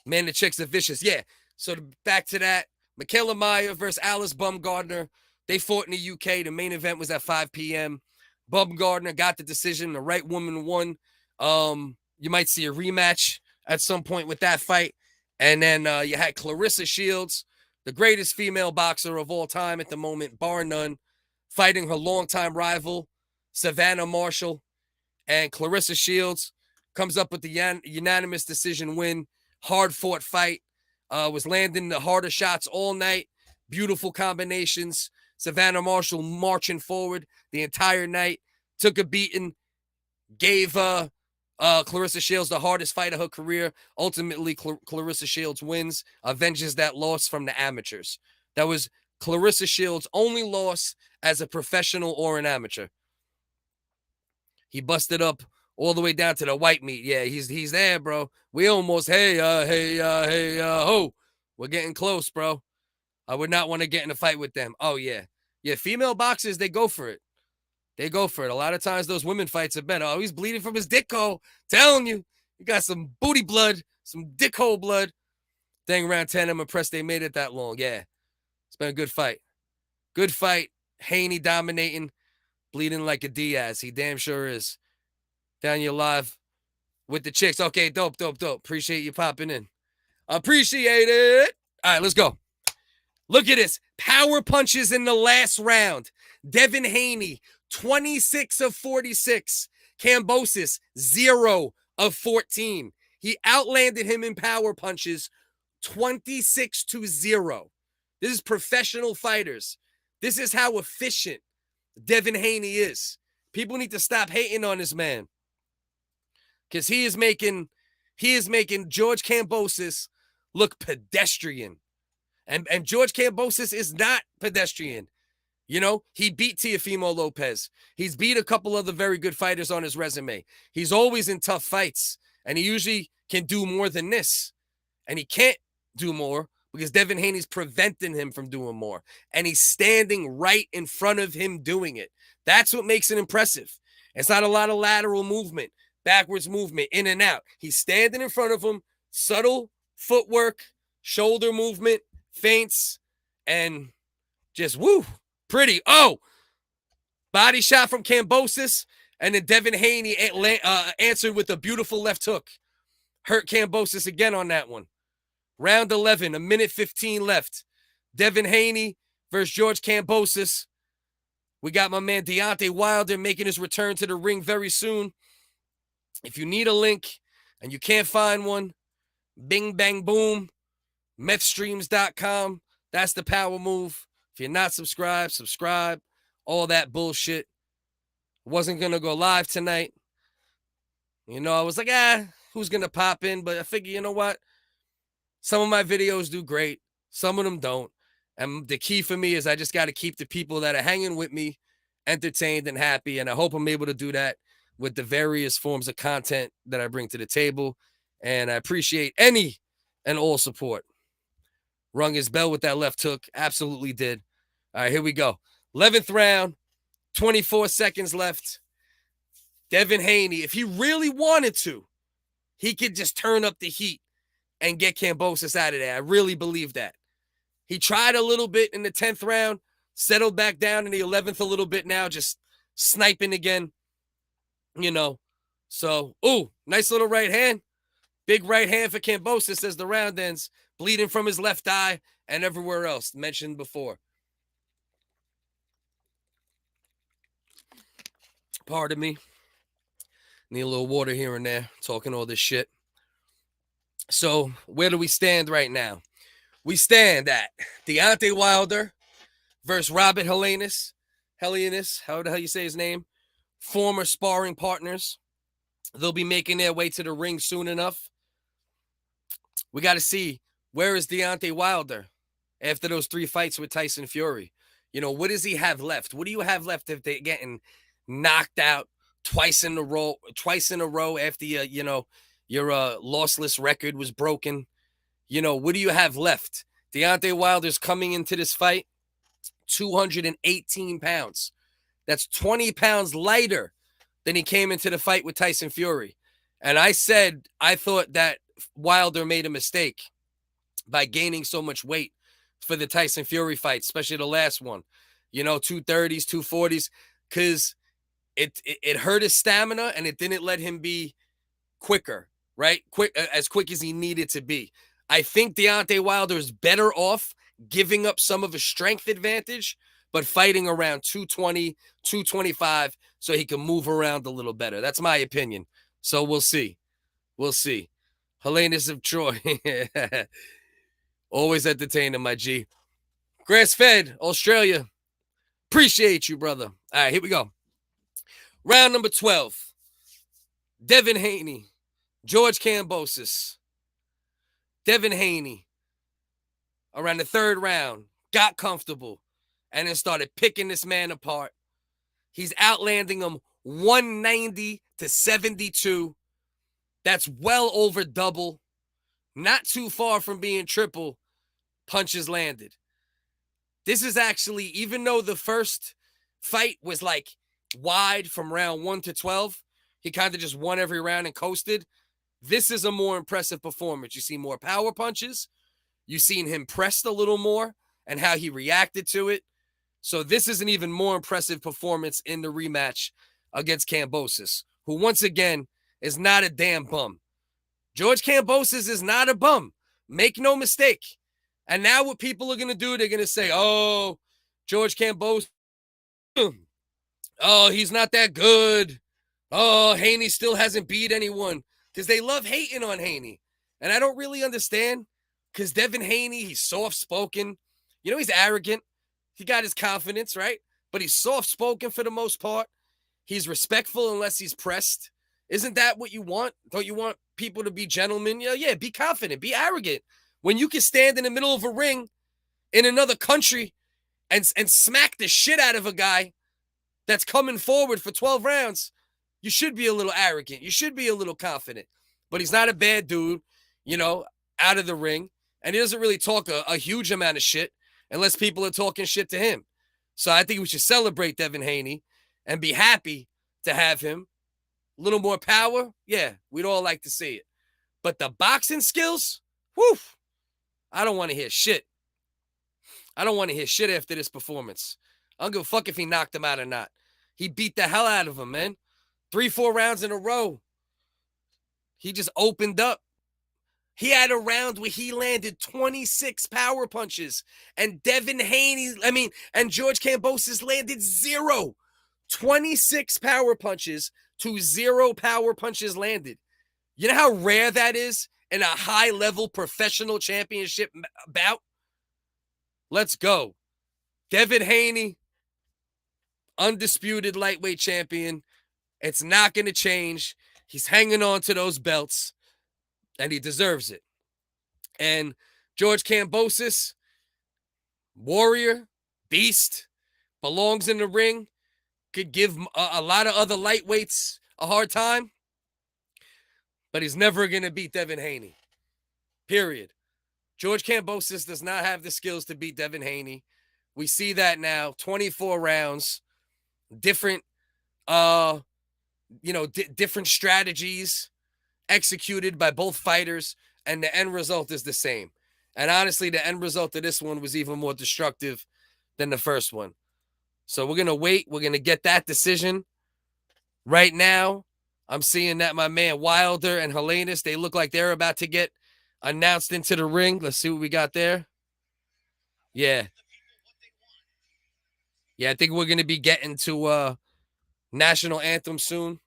Man, the chicks are vicious. Yeah. So back to that. Mikaela Meyer versus Alice Baumgardner. They fought in the UK. The main event was at 5 p.m. Baumgardner got the decision. The right woman won. You might see a rematch at some point with that fight. And then you had Clarissa Shields, the greatest female boxer of all time at the moment, bar none, fighting her longtime rival, Savannah Marshall. And Clarissa Shields comes up with the unanimous decision win. Hard-fought fight. Was landing the harder shots all night. Beautiful combinations. Savannah Marshall marching forward the entire night. Took a beating. Gave Clarissa Shields the hardest fight of her career. Ultimately, Clarissa Shields wins. Avenges that loss from the amateurs. That was Clarissa Shields' only loss as a professional or an amateur. He busted up all the way down to the white meat. Yeah, he's there, bro. We almost, ho. We're getting close, bro. I would not want to get in a fight with them. Oh, yeah. Yeah, female boxers, they go for it. They go for it. A lot of times those women fights are better. Oh, he's bleeding from his dick hole. Telling you. You got some booty blood, some dick hole blood. Dang, round 10, I'm impressed they made it that long. Yeah. It's been a good fight. Good fight. Haney dominating. Bleeding like a Diaz. He damn sure is. Down your live with the chicks. Okay, dope. Appreciate you popping in. Appreciate it. All right, let's go. Look at this. Power punches in the last round. Devin Haney, 26 of 46. Kambosos, 0 of 14. He outlanded him in power punches 26-0. This is professional fighters. This is how efficient Devin Haney is. People need to stop hating on this man. Because he is making he is making George Kambosos look pedestrian. And George Kambosos is not pedestrian. You know, he beat Teofimo Lopez. He's beat a couple other very good fighters on his resume. He's always in tough fights, and he usually can do more than this. And he can't do more because Devin Haney's preventing him from doing more. And he's standing right in front of him doing it. That's what makes it impressive. It's not a lot of lateral movement, backwards movement, in and out. He's standing in front of him, subtle footwork, shoulder movement, feints, and just woo. Pretty. Oh, body shot from Kambosos, and then Devin Haney answered with a beautiful left hook. Hurt Kambosos again on that one. Round 11, a minute 15 left. Devin Haney versus George Kambosos. We got my man Deontay Wilder making his return to the ring very soon. If you need a link and you can't find one, bing, bang, boom, methstreams.com. That's the power move. If you're not subscribed, subscribe. All that bullshit. Wasn't going to go live tonight. You know, I was like, who's going to pop in? But I figure, you know what? Some of my videos do great. Some of them don't. And the key for me is I just got to keep the people that are hanging with me entertained and happy. And I hope I'm able to do that with the various forms of content that I bring to the table. And I appreciate any and all support. Rung his bell with that left hook. Absolutely did. All right, here we go. 11th round, 24 seconds left. Devin Haney, if he really wanted to, he could just turn up the heat and get Kambosos out of there. I really believe that. He tried a little bit in the 10th round, settled back down in the 11th a little bit now, just sniping again, you know. So, ooh, nice little right hand. Big right hand for Kambosos as the round ends, bleeding from his left eye and everywhere else mentioned before. Pardon me. Need a little water here and there, talking all this shit. So, where do we stand right now? We stand at Deontay Wilder versus Robert Helenius. Helenius, how the hell you say his name? Former sparring partners. They'll be making their way to the ring soon enough. We got to see, where is Deontay Wilder after those 3 fights with Tyson Fury? You know, what does he have left? What do you have left if they're getting knocked out twice in a row after your lossless record was broken? You know, what do you have left? Deontay Wilder's coming into this fight 218 pounds. That's 20 pounds lighter than he came into the fight with Tyson Fury. And I said I thought that Wilder made a mistake by gaining so much weight for the Tyson Fury fight, especially the last one. You know, 230s, 240s, because it hurt his stamina and it didn't let him be quicker, right? As quick as he needed to be. I think Deontay Wilder is better off giving up some of his strength advantage, but fighting around 220, 225 so he can move around a little better. That's my opinion. So we'll see. We'll see. Helenius of Troy. Always entertaining, my G. Grass-fed, Australia. Appreciate you, brother. All right, here we go. Round number 12. Devin Haney. George Kambosos. Devin Haney, around the 3rd round, got comfortable and then started picking this man apart. He's outlanding him 190 to 72. That's well over double. Not too far from being triple punches landed. This is actually, even though the first fight was like wide from round 1 to 12, he kind of just won every round and coasted. This is a more impressive performance. You see more power punches. You've seen him pressed a little more and how he reacted to it. So this is an even more impressive performance in the rematch against Camposis, who once again is not a damn bum. George Kambosos is not a bum. Make no mistake. And now what people are going to do, they're going to say, oh, George Kambosos, oh, he's not that good. Oh, Haney still hasn't beat anyone. Because they love hating on Haney. And I don't really understand. Because Devin Haney, he's soft-spoken. You know, he's arrogant. He got his confidence, right? But he's soft-spoken for the most part. He's respectful unless he's pressed. Isn't that what you want? Don't you want people to be gentlemen. Yeah, be confident, be arrogant. When you can stand in the middle of a ring in another country and smack the shit out of a guy that's coming forward for 12 rounds, you should be a little arrogant. You should be a little confident. But he's not a bad dude, out of the ring. And he doesn't really talk a huge amount of shit unless people are talking shit to him. So I think we should celebrate Devin Haney and be happy to have him. A little more power, yeah, we'd all like to see it. But the boxing skills, woof, I don't want to hear shit. I don't want to hear shit after this performance. I don't give a fuck if he knocked him out or not. He beat the hell out of him, man. 3-4 rounds in a row. He just opened up. He had a round where he landed 26 power punches. And Devin Haney, and George Kambosos landed 0. 26 power punches to 0 power punches landed. You know how rare that is in a high-level professional championship bout? Let's go. Devin Haney, undisputed lightweight champion. It's not going to change. He's hanging on to those belts, and he deserves it. And George Kambosos, warrior, beast, belongs in the ring, could give a lot of other lightweights a hard time, but he's never going to beat Devin Haney. Period. George Kambosos does not have the skills to beat Devin Haney. We see that now. 24 rounds, different, different strategies executed by both fighters, and the end result is the same. And honestly, the end result of this one was even more destructive than the first one. So we're going to wait. We're going to get that decision. Right now, I'm seeing that my man Wilder and Helenius, they look like they're about to get announced into the ring. Let's see what we got there. Yeah. Yeah, I think we're going to be getting to national anthem soon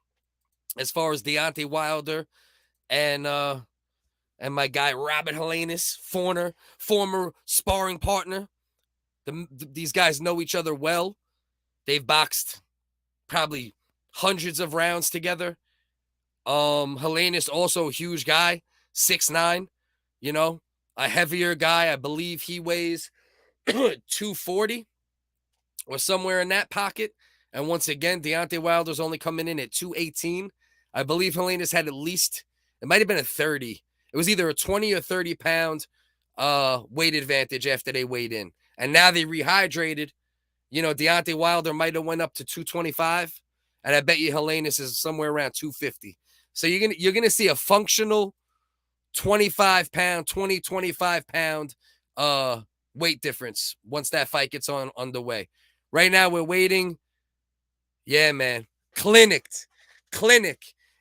as far as Deontay Wilder and my guy Robert Helenius, former sparring partner. These guys know each other well. They've boxed probably hundreds of rounds together. Helenius, also a huge guy, 6'9", a heavier guy. I believe he weighs 240 or somewhere in that pocket. And once again, Deontay Wilder's only coming in at 218. I believe Helenius had at least, it might have been a 30. It was either a 20 or 30 pound weight advantage after they weighed in. And now they rehydrated. Deontay Wilder might have went up to 225, and I bet you Helenius is somewhere around 250. So you're gonna see a functional 25 pound weight difference once that fight gets underway. Right now we're waiting. Yeah, man, clinic,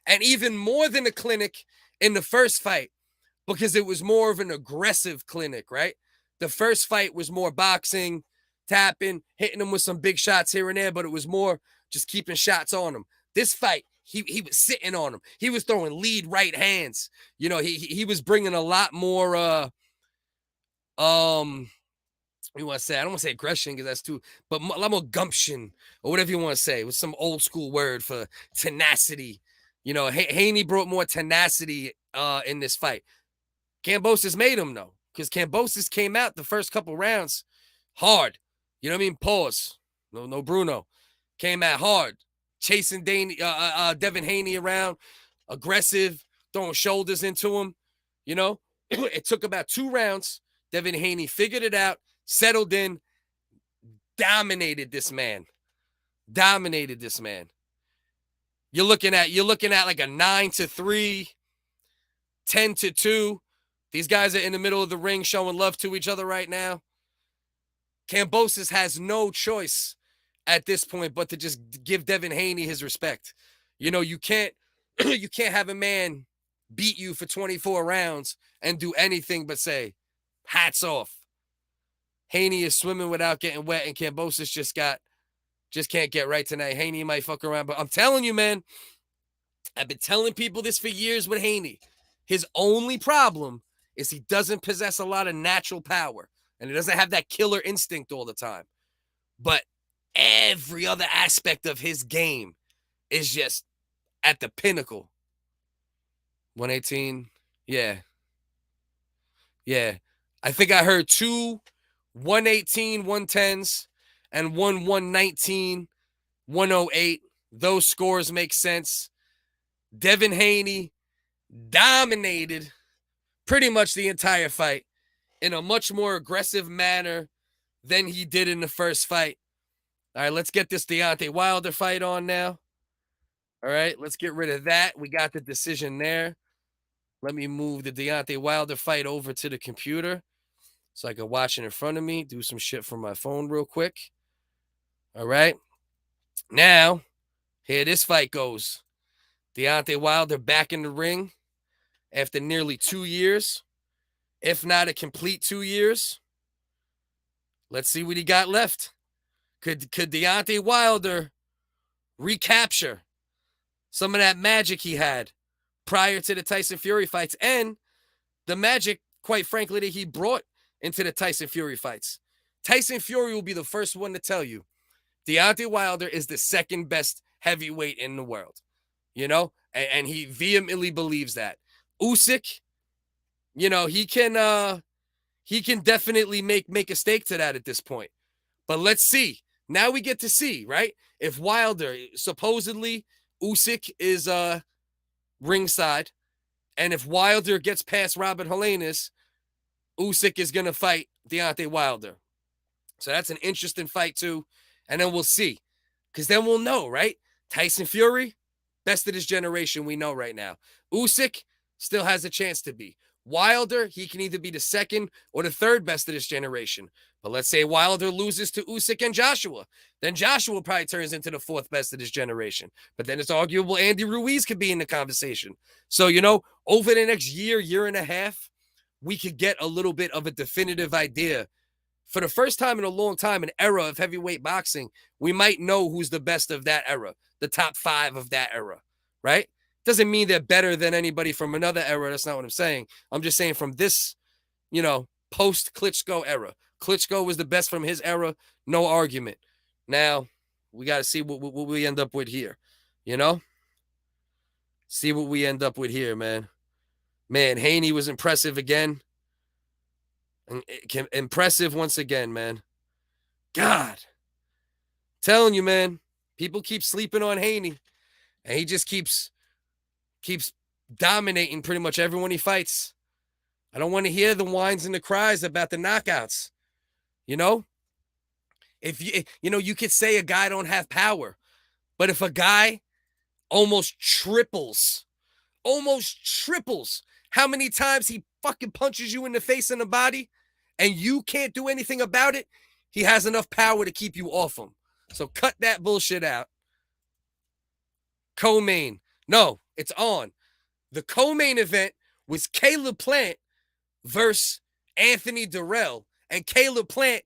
and even more than a clinic in the first fight, because it was more of an aggressive clinic, right? The first fight was more boxing, tapping, hitting him with some big shots here and there, but it was more just keeping shots on him. This fight, he was sitting on him. He was throwing lead right hands. He was bringing a lot more, you want to say, I don't want to say aggression because that's too, but a lot more gumption or whatever you want to say. It was some old school word for tenacity. Haney brought more tenacity in this fight. Kambosos made him, though, because Kambosos came out the first couple rounds hard. You know what I mean? Pause. No Bruno. Came out hard. Chasing Devin Haney around. Aggressive. Throwing shoulders into him. It took about 2 rounds. Devin Haney figured it out. Settled in. Dominated this man. You're looking at like a 9-3, 10-2. These guys are in the middle of the ring showing love to each other right now. Camposis has no choice at this point but to just give Devin Haney his respect. You can't have a man beat you for 24 rounds and do anything but say, hats off. Haney is swimming without getting wet, and Camposis just can't get right tonight. Haney might fuck around, but I'm telling you, man, I've been telling people this for years with Haney. His only problem is he doesn't possess a lot of natural power, and he doesn't have that killer instinct all the time. But every other aspect of his game is just at the pinnacle. 118. Yeah. Yeah. I think I heard 2 118 110s and 119 108. Those scores make sense. Devin Haney dominated pretty much the entire fight in a much more aggressive manner than he did in the first fight. All right, let's get this Deontay Wilder fight on now. All right, let's get rid of that. We got the decision there. Let me move the Deontay Wilder fight over to the computer so I can watch it in front of me, do some shit from my phone real quick. All right. Now, here this fight goes. Deontay Wilder back in the ring after nearly 2 years, if not a complete 2 years. Let's see what he got left. Could Deontay Wilder recapture some of that magic he had prior to the Tyson Fury fights and the magic, quite frankly, that he brought into the Tyson Fury fights? Tyson Fury will be the first one to tell you Deontay Wilder is the second best heavyweight in the world, you know, and he vehemently believes that. Usyk, you know, he can definitely make a stake to that at this point. But let's see. Now we get to see, right? If Wilder, supposedly Usyk is ringside, and if Wilder gets past Robert Helenius, Usyk is going to fight Deontay Wilder. So that's an interesting fight too. And then we'll see. Because then we'll know, right? Tyson Fury, best of his generation, we know right now. Usyk still has a chance to be. Wilder, he can either be the second or the third best of this generation. But let's say Wilder loses to Usyk and Joshua. Then Joshua probably turns into the fourth best of this generation. But then it's arguable Andy Ruiz could be in the conversation. So, you know, over the next year and a half, we could get a little bit of a definitive idea. For the first time in a long time, an era of heavyweight boxing, we might know who's the best of that era, the top 5 of that era, right? Doesn't mean they're better than anybody from another era. That's not what I'm saying. I'm just saying from this, you know, post-Klitschko era. Klitschko was the best from his era, no argument. Now, we got to see what we end up with here, you know? See what we end up with here, man. Man, Haney was impressive again. Impressive once again, man. God. Telling you, man, people keep sleeping on Haney, and he just keeps dominating pretty much everyone he fights. I don't want to hear the whines and the cries about the knockouts. You know? If you could say a guy don't have power, but if a guy almost triples how many times he fucking punches you in the face and the body, and you can't do anything about it, he has enough power to keep you off him. So cut that bullshit out. Co-main. No, it's on. The co-main event was Caleb Plant versus Anthony Darrell. And Caleb Plant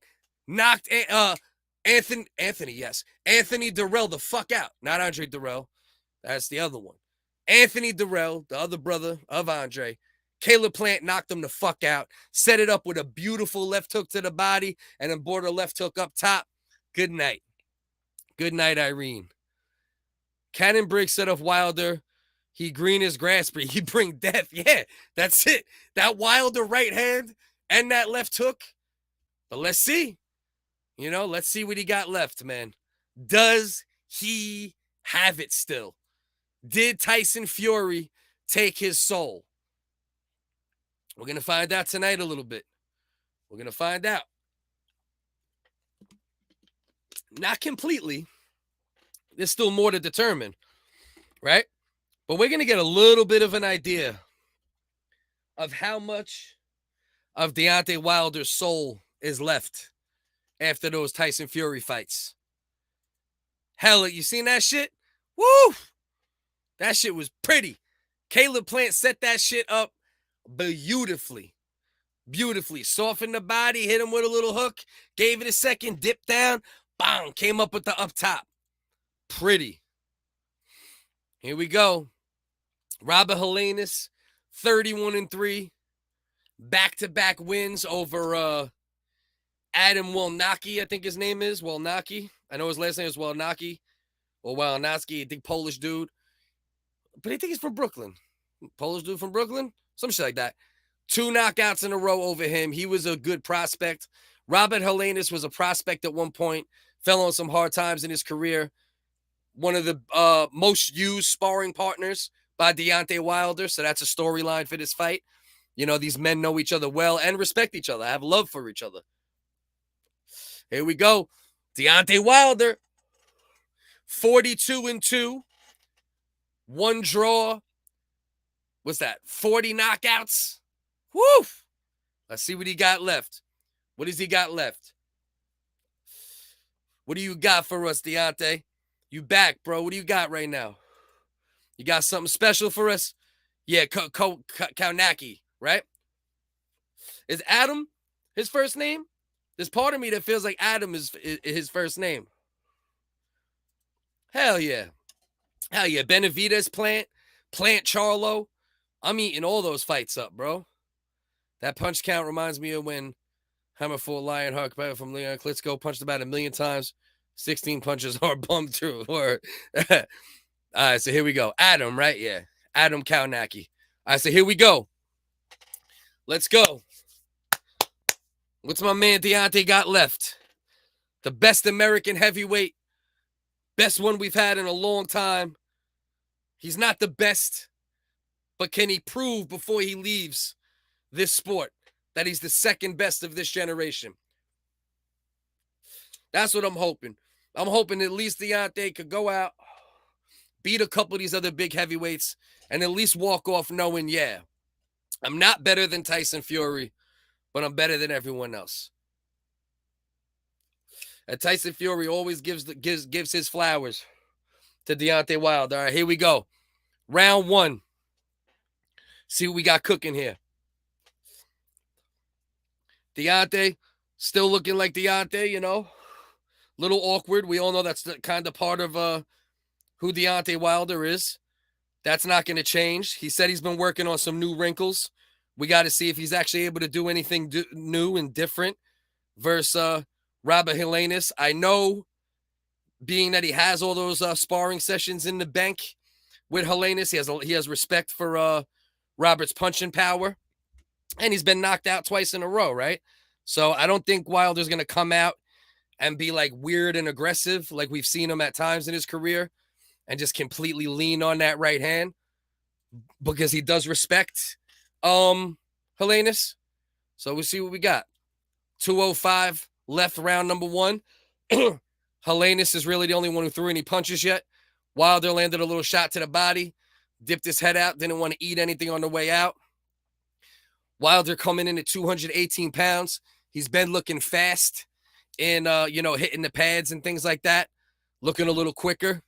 knocked Anthony Darrell the fuck out. Not Andre Darrell. That's the other one. Anthony Darrell, the other brother of Andre. Caleb Plant knocked him the fuck out. Set it up with a beautiful left hook to the body and then brought a left hook up top. Good night. Good night, Irene. Cannon Briggs said of Wilder, he green as grass, but he bring death. Yeah, that's it. That Wilder right hand and that left hook. But let's see. You know, let's see what he got left, man. Does he have it still? Did Tyson Fury take his soul? We're going to find out tonight a little bit. We're going to find out. Not completely. There's still more to determine, right? But we're going to get a little bit of an idea of how much of Deontay Wilder's soul is left after those Tyson Fury fights. Hell, you seen that shit? Woo! That shit was pretty. Caleb Plant set that shit up beautifully. Beautifully. Softened the body, hit him with a little hook, gave it a second, dipped down, bang, came up with the up top. Pretty. Here we go. Robert Helenius, 31-3. Back-to-back wins over Adam Walnacki, I think his name is. Walnacki. I know his last name is Walnacki. Or Walnacki, I think Polish dude. But I think he's from Brooklyn. Polish dude from Brooklyn, some shit like that. 2 knockouts in a row over him. He was a good prospect. Robert Helenius was a prospect at one point, fell on some hard times in his career. One of the most used sparring partners by Deontay Wilder, so that's a storyline for this fight. You know, these men know each other well and respect each other, have love for each other. Here we go. Deontay Wilder, 42-2, 1 draw. What's that? 40 knockouts. Woo! Let's see what he got left. What does he got left? What do you got for us, Deontay? You back, bro. What do you got right now? You got something special for us? Yeah, Kaunaki, right? Is Adam his first name? There's part of me that feels like Adam is his first name. Hell yeah. Hell yeah. Benavidez, Plant Charlo. I'm eating all those fights up, bro. That punch count reminds me of when Hammerful Lionheart from Leon Klitschko punched about 1 million times. 16 punches are bummed through. All right, so here we go. Adam, right? Yeah. Adam Kaunaki. All right, so here we go. Let's go. What's my man Deontay got left? The best American heavyweight. Best one we've had in a long time. He's not the best, but can he prove before he leaves this sport that he's the second best of this generation? That's what I'm hoping. I'm hoping at least Deontay could go out, beat a couple of these other big heavyweights, and at least walk off knowing, yeah, I'm not better than Tyson Fury, but I'm better than everyone else. And Tyson Fury always gives his flowers to Deontay Wilder. All right, here we go. Round 1. See what we got cooking here. Deontay, still looking like Deontay, you know. Little awkward. We all know that's the kind of part of who Deontay Wilder is. That's not going to change. He said he's been working on some new wrinkles. We got to see if he's actually able to do anything new and different versus Robert Helenius. I know, being that he has all those sparring sessions in the bank with Helenius, he has respect for Robert's punching power, and he's been knocked out twice in a row, right? So I don't think Wilder's going to come out and be like weird and aggressive like we've seen him at times in his career and just completely lean on that right hand, because he does respect Helenius. So we'll see what we got. 205 left, round number 1. Helenius is really the only one who threw any punches yet. Wilder landed a little shot to the body, dipped his head out, didn't want to eat anything on the way out. Wilder coming in at 218 pounds. He's been looking fast in, hitting the pads and things like that, looking a little quicker.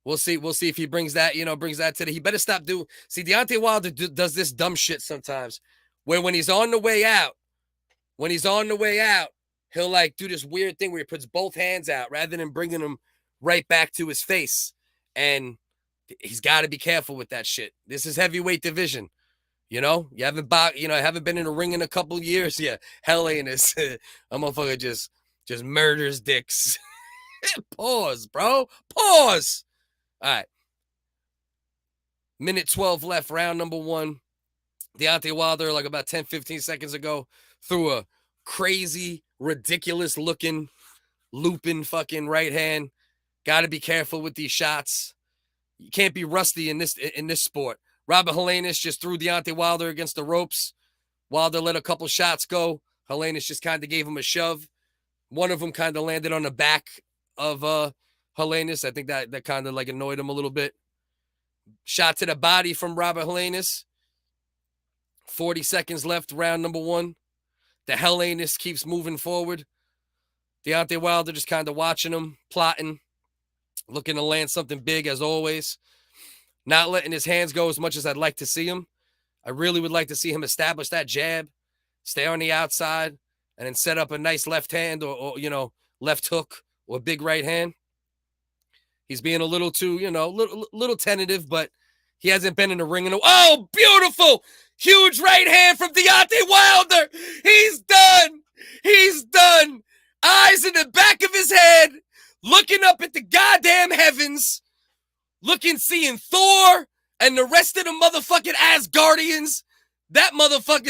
We'll see if he brings that to he better stop doing. See, Deontay Wilder does this dumb shit sometimes, where when he's on the way out, he'll like do this weird thing where he puts both hands out rather than bringing them right back to his face. And he's got to be careful with that shit. This is heavyweight division. You know, you haven't been in a ring in a couple of years. Yeah, hell ain't this. A motherfucker just murders dicks. Pause, bro. Pause. All right. Minute 12 left, round number 1. Deontay Wilder, like about 10, 15 seconds ago, threw a crazy, ridiculous looking, looping fucking right hand. Got to be careful with these shots. You can't be rusty in this sport. Robert Helenius just threw Deontay Wilder against the ropes. Wilder let a couple shots go. Helenius just kind of gave him a shove. One of them kind of landed on the back of Helenius. I think that kind of like annoyed him a little bit. Shot to the body from Robert Helenius. 40 seconds left, round number 1. The Helenius keeps moving forward. Deontay Wilder just kind of watching him, plotting, looking to land something big as always. Not letting his hands go as much as I'd like to see him. I really would like to see him establish that jab, stay on the outside, and then set up a nice left hand or left hook or big right hand. He's being a little too, little tentative, but he hasn't been in the ring in a... Oh, beautiful! Huge right hand from Deontay Wilder! He's done! He's done! Eyes in the back of his head, looking up at the goddamn heavens, seeing Thor And the rest of the motherfucking Asgardians, that motherfucker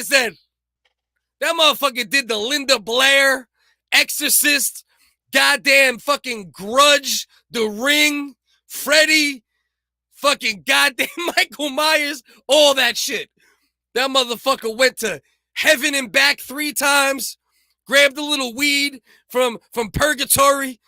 did the Linda Blair, Exorcist, goddamn fucking Grudge, The Ring, Freddy, fucking goddamn Michael Myers, all that shit. That motherfucker went to heaven and back 3 times, grabbed a little weed from purgatory,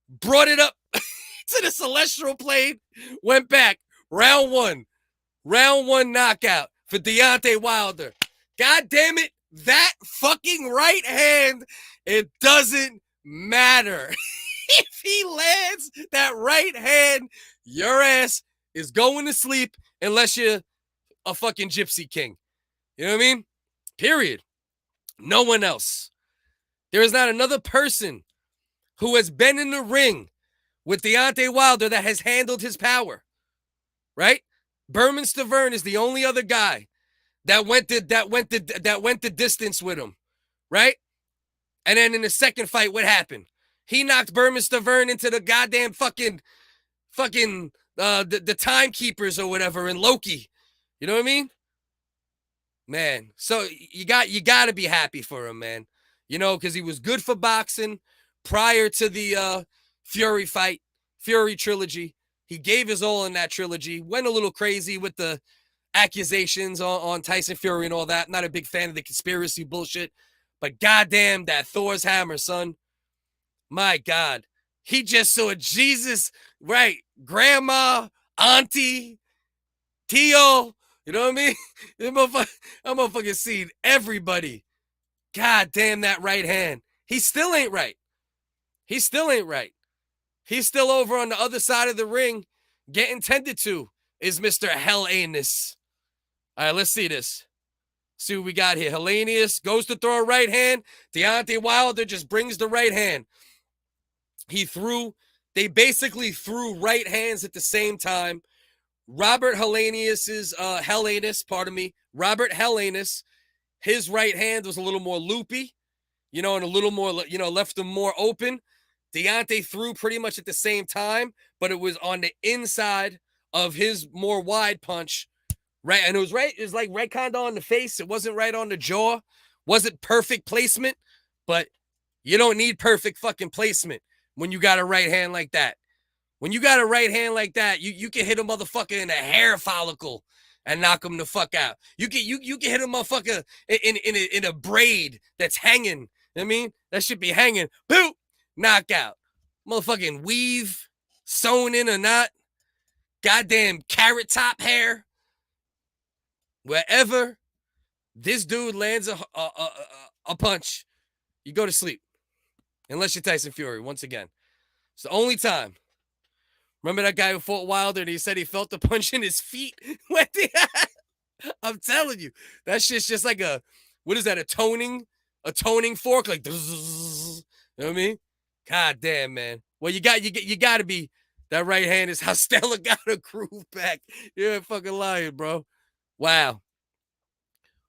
brought it up to the celestial plane, went back. Round one knockout for Deontay Wilder. God damn it, that fucking right hand, it doesn't matter. If he lands that right hand, your ass is going to sleep unless you're a fucking gypsy king. You know what I mean? Period. No one else. There is not another person who has been in the ring with Deontay Wilder that has handled his power. Right? Berman Stavern is the only other guy that went the distance with him. Right? And then in the second fight, what happened? He knocked Berman Stavern into the goddamn fucking the timekeepers or whatever in Loki. You know what I mean? Man, so you got to be happy for him, man. You know, because he was good for boxing prior to the Fury fight, Fury trilogy. He gave his all in that trilogy. Went a little crazy with the accusations on Tyson Fury and all that. Not a big fan of the conspiracy bullshit. But goddamn, that Thor's hammer, son. My God. He just saw Jesus, right? Grandma, auntie, Tio. You know what I mean? I'm motherfucking seen everybody. God damn that right hand. He still ain't right. He still ain't right. He's still over on the other side of the ring getting tended to is Mr. Hellenius. All right, let's see this. See what we got here. Hellenius goes to throw a right hand. Deontay Wilder just brings the right hand. They basically threw right hands at the same time. Robert Hellenius, his right hand was a little more loopy, you know, and a little more, you know, left him more open. Deontay threw pretty much at the same time, but it was on the inside of his more wide punch, right? And it was like right kind of on the face. It wasn't right on the jaw. Wasn't perfect placement, but you don't need perfect fucking placement when you got a right hand like that. When you got a right hand like that, you can hit a motherfucker in a hair follicle and knock him the fuck out. You can hit a motherfucker in a braid that's hanging. You know what I mean? That should be hanging. Boop! Knockout. Motherfucking weave, sewn in or not. Goddamn carrot top hair. Wherever this dude lands a punch, you go to sleep. Unless you're Tyson Fury, once again. It's the only time. Remember that guy who fought Wilder and he said he felt the punch in his feet? I'm telling you, that shit's just like what is that, a toning fork? Like, you know what I mean? God damn, man. Well, you got to be, that right hand is how Stella got her groove back. You're a fucking lying, bro. Wow.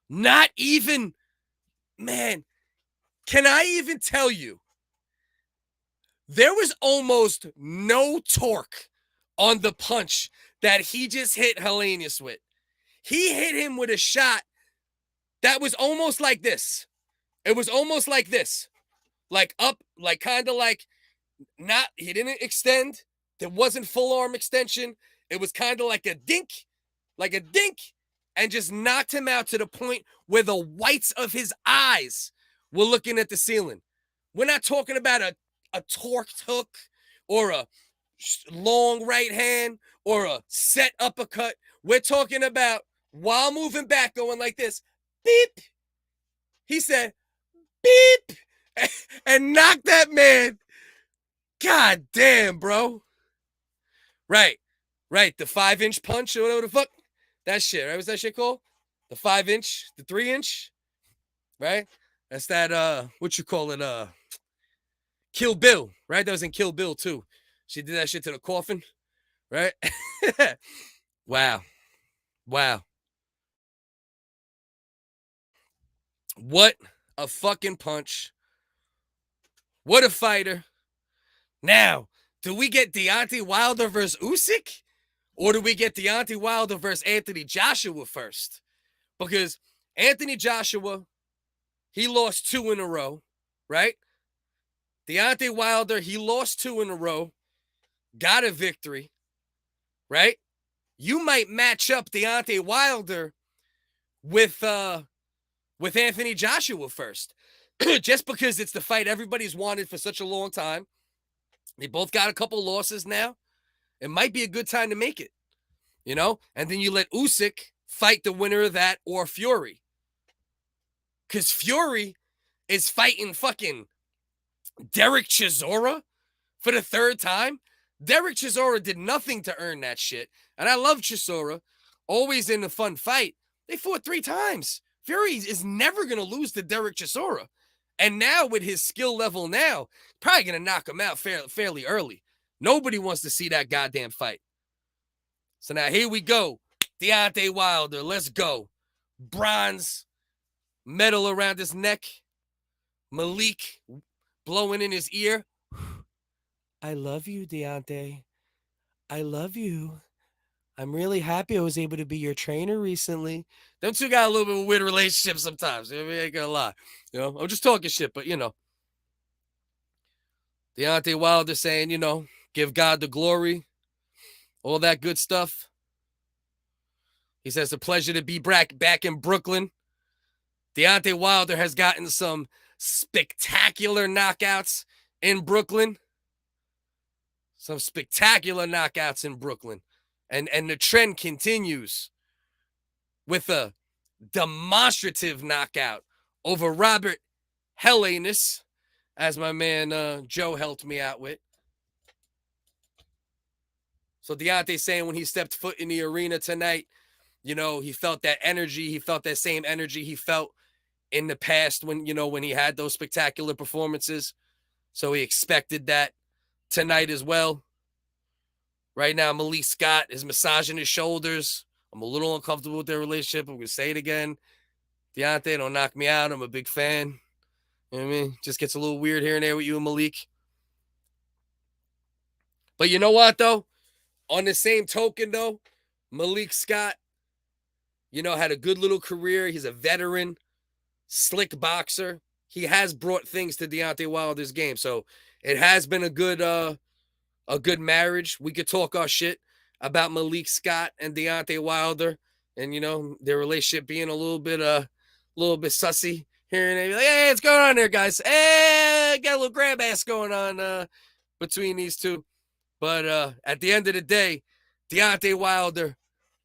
Not even, man, can I even tell you, there was almost no torque on the punch that he just hit Hellenius with. He hit him with a shot that was almost like this. It was almost like this. Like up, like kind of like not, he didn't extend. There wasn't full arm extension. It was kind of like a dink, and just knocked him out to the point where the whites of his eyes were looking at the ceiling. We're not talking about a torqued hook or a long right hand or a set uppercut. We're talking about while moving back going like this. Beep. He said, beep, and knocked that man. God damn, bro. Right. The 5-inch punch or whatever the fuck. That shit, right? What's that shit called? The 5-inch, the 3-inch, right? That's that, what you call it, Kill Bill, right? That was in Kill Bill too. She did that shit to the coffin, right? Wow. What a fucking punch. What a fighter. Now, do we get Deontay Wilder versus Usyk? Or do we get Deontay Wilder versus Anthony Joshua first? Because Anthony Joshua, he lost 2 in a row, right? Deontay Wilder, he lost 2 in a row, got a victory, right? You might match up Deontay Wilder with Anthony Joshua first. Just because it's the fight everybody's wanted for such a long time. They both got a couple losses now. It might be a good time to make it, you know? And then you let Usyk fight the winner of that or Fury. Because Fury is fighting fucking Derek Chisora for the 3rd time. Derek Chisora did nothing to earn that shit. And I love Chisora. Always in a fun fight. They fought 3 times. Fury is never going to lose to Derek Chisora. And now with his skill level now, probably going to knock him out fairly early. Nobody wants to see that goddamn fight. So now here we go. Deontay Wilder, let's go. Bronze medal around his neck. Malik blowing in his ear. I love you, Deontay. I love you. I'm really happy I was able to be your trainer recently. Them two got a little bit of a weird relationship sometimes. I ain't gonna lie. You know, I'm just talking shit, but you know. Deontay Wilder saying, you know, give God the glory. All that good stuff. He says, it's a pleasure to be back in Brooklyn. Deontay Wilder has gotten some spectacular knockouts in Brooklyn. Some spectacular knockouts in Brooklyn. And the trend continues with a demonstrative knockout over Robert Helenius, as my man Joe helped me out with. So Deontay saying when he stepped foot in the arena tonight, you know, he felt that energy. He felt that same energy he felt in the past when, you know, when he had those spectacular performances. So he expected that tonight as well. Right now, Malik Scott is massaging his shoulders. I'm a little uncomfortable with their relationship. I'm going to say it again. Deontay, don't knock me out. I'm a big fan. You know what I mean? Just gets a little weird here and there with you and Malik. But you know what, though? On the same token, though, Malik Scott, you know, had a good little career. He's a veteran, slick boxer. He has brought things to Deontay Wilder's game. So it has been a good marriage. We could talk our shit about Malik Scott and Deontay Wilder, and you know their relationship being a little bit sussy here and there. Like, hey, what's going on there, guys? Hey, got a little grab ass going on between these two. But at the end of the day, Deontay Wilder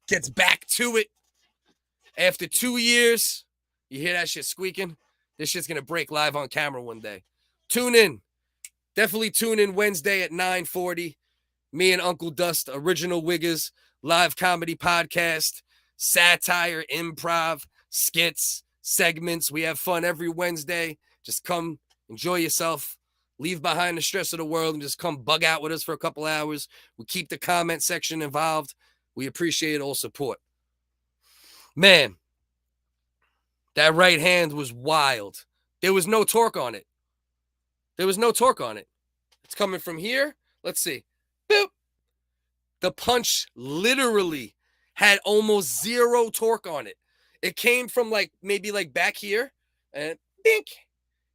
gets back to it after 2 years. You hear that shit squeaking? This shit's gonna break live on camera one day. Tune in. Definitely tune in Wednesday at 9:40. Me and Uncle Dust, original WHiggaz, live comedy podcast, satire, improv, skits, segments. We have fun every Wednesday. Just come, enjoy yourself, leave behind the stress of the world, and just come bug out with us for a couple hours. We keep the comment section involved. We appreciate all support. Man, that right hand was wild. There was no torque on it. It's coming from here. Let's see. Boop. The punch literally had almost zero torque on it. It came from maybe back here and bink.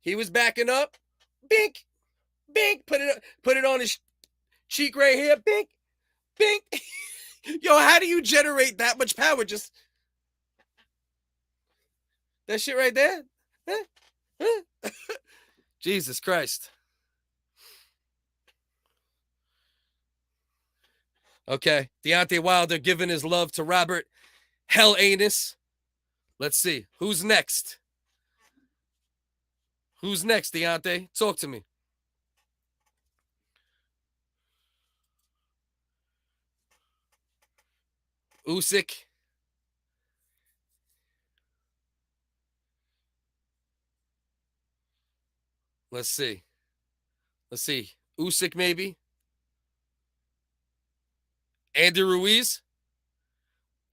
He was backing up. Bink. Bink. Put it on his cheek right here. Bink. Bink. Yo, how do you generate that much power? Just that shit right there? Jesus Christ. Okay. Deontay Wilder giving his love to Robert Helenius. Let's see. Who's next? Who's next, Deontay? Talk to me. Usyk. Let's see. Usyk maybe. Andy Ruiz.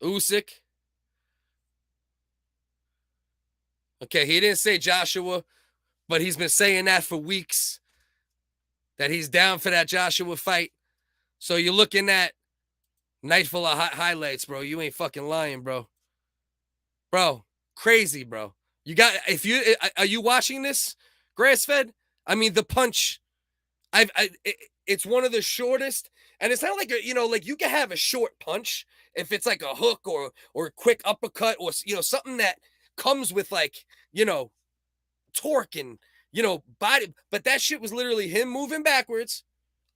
Usyk. Okay, he didn't say Joshua, but he's been saying that for weeks, that he's down for that Joshua fight. So you're looking at Night full of highlights, bro. You ain't fucking lying, bro. Bro, crazy, bro. Are you watching this, grass fed? I mean, the punch. It's one of the shortest, and it's not like like you can have a short punch if it's like a hook or a quick uppercut or something that comes with like torque and body. But that shit was literally him moving backwards,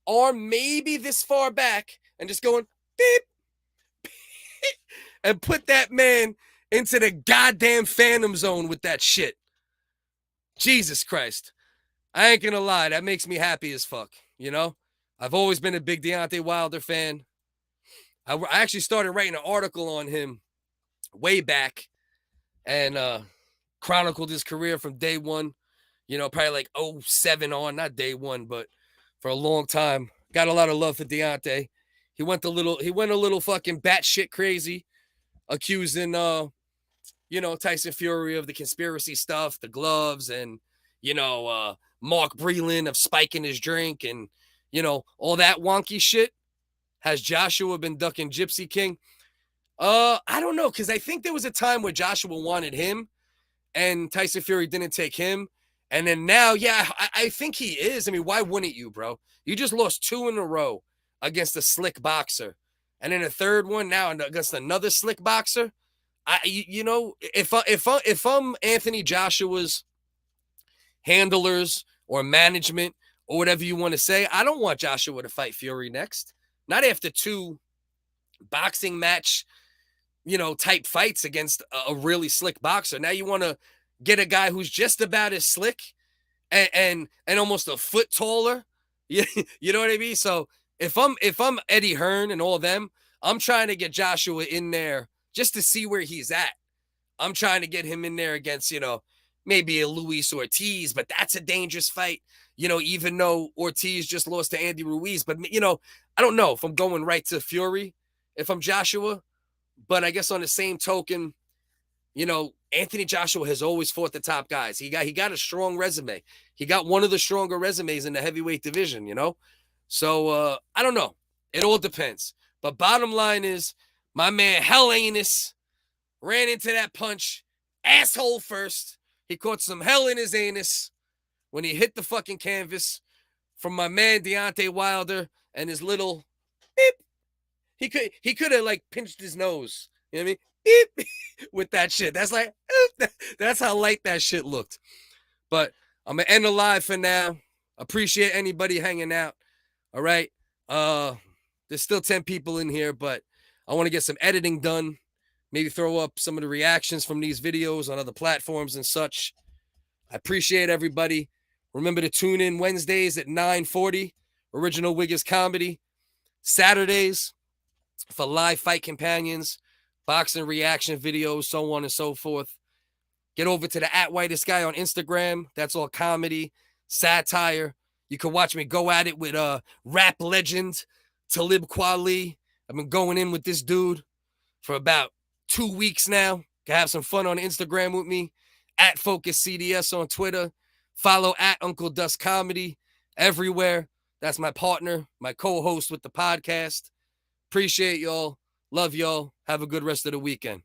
arm maybe this far back, and just going beep, beep and put that man into the goddamn phantom zone with that shit. Jesus Christ. I ain't gonna lie, that makes me happy as fuck, I've always been a big Deontay Wilder fan. I actually started writing an article on him way back and chronicled his career from day one, probably like 07 on, not day one, but for a long time. Got a lot of love for Deontay. He went a little fucking batshit crazy, accusing Tyson Fury of the conspiracy stuff, the gloves, and Mark Breland of spiking his drink and all that wonky shit. Has Joshua been ducking Gypsy King? I don't know, because I think there was a time where Joshua wanted him and Tyson Fury didn't take him. And then now, yeah, I think he is. I mean, why wouldn't you, bro? You just lost 2 in a row against a slick boxer. And then a third one now against another slick boxer. If I'm Anthony Joshua's handlers or management or whatever you want to say, I don't want Joshua to fight Fury next. Not after 2 boxing match, type fights against a really slick boxer. Now you want to get a guy who's just about as slick and almost a foot taller. You know what I mean? So if I'm Eddie Hearn and all of them, I'm trying to get Joshua in there just to see where he's at. I'm trying to get him in there against, maybe a Luis Ortiz, but that's a dangerous fight, even though Ortiz just lost to Andy Ruiz. But, I don't know if I'm going right to Fury, if I'm Joshua. But I guess on the same token, Anthony Joshua has always fought the top guys. He got a strong resume. He got one of the stronger resumes in the heavyweight division, So, I don't know. It all depends. But bottom line is, my man Hell Anus ran into that punch, asshole first. He caught some hell in his anus when he hit the fucking canvas from my man Deontay Wilder and his little beep. He could have like pinched his nose. You know what I mean? Beep with that shit. That's like that's how light that shit looked. But I'm gonna end the live for now. Appreciate anybody hanging out. All right. There's still 10 people in here, but I want to get some editing done. Maybe throw up some of the reactions from these videos on other platforms and such. I appreciate everybody. Remember to tune in Wednesdays at 9:40, Original WHiggaz Comedy. Saturdays for live fight companions, boxing reaction videos, so on and so forth. Get over to the @whitest guy on Instagram. That's all comedy, satire. You can watch me go at it with rap legend Talib Kweli. I've been going in with this dude for about 2 weeks now. Can have some fun on Instagram with me. @FocusCDS on Twitter. Follow @Uncle Dust Comedy everywhere. That's my partner, my co-host with the podcast. Appreciate y'all. Love y'all. Have a good rest of the weekend.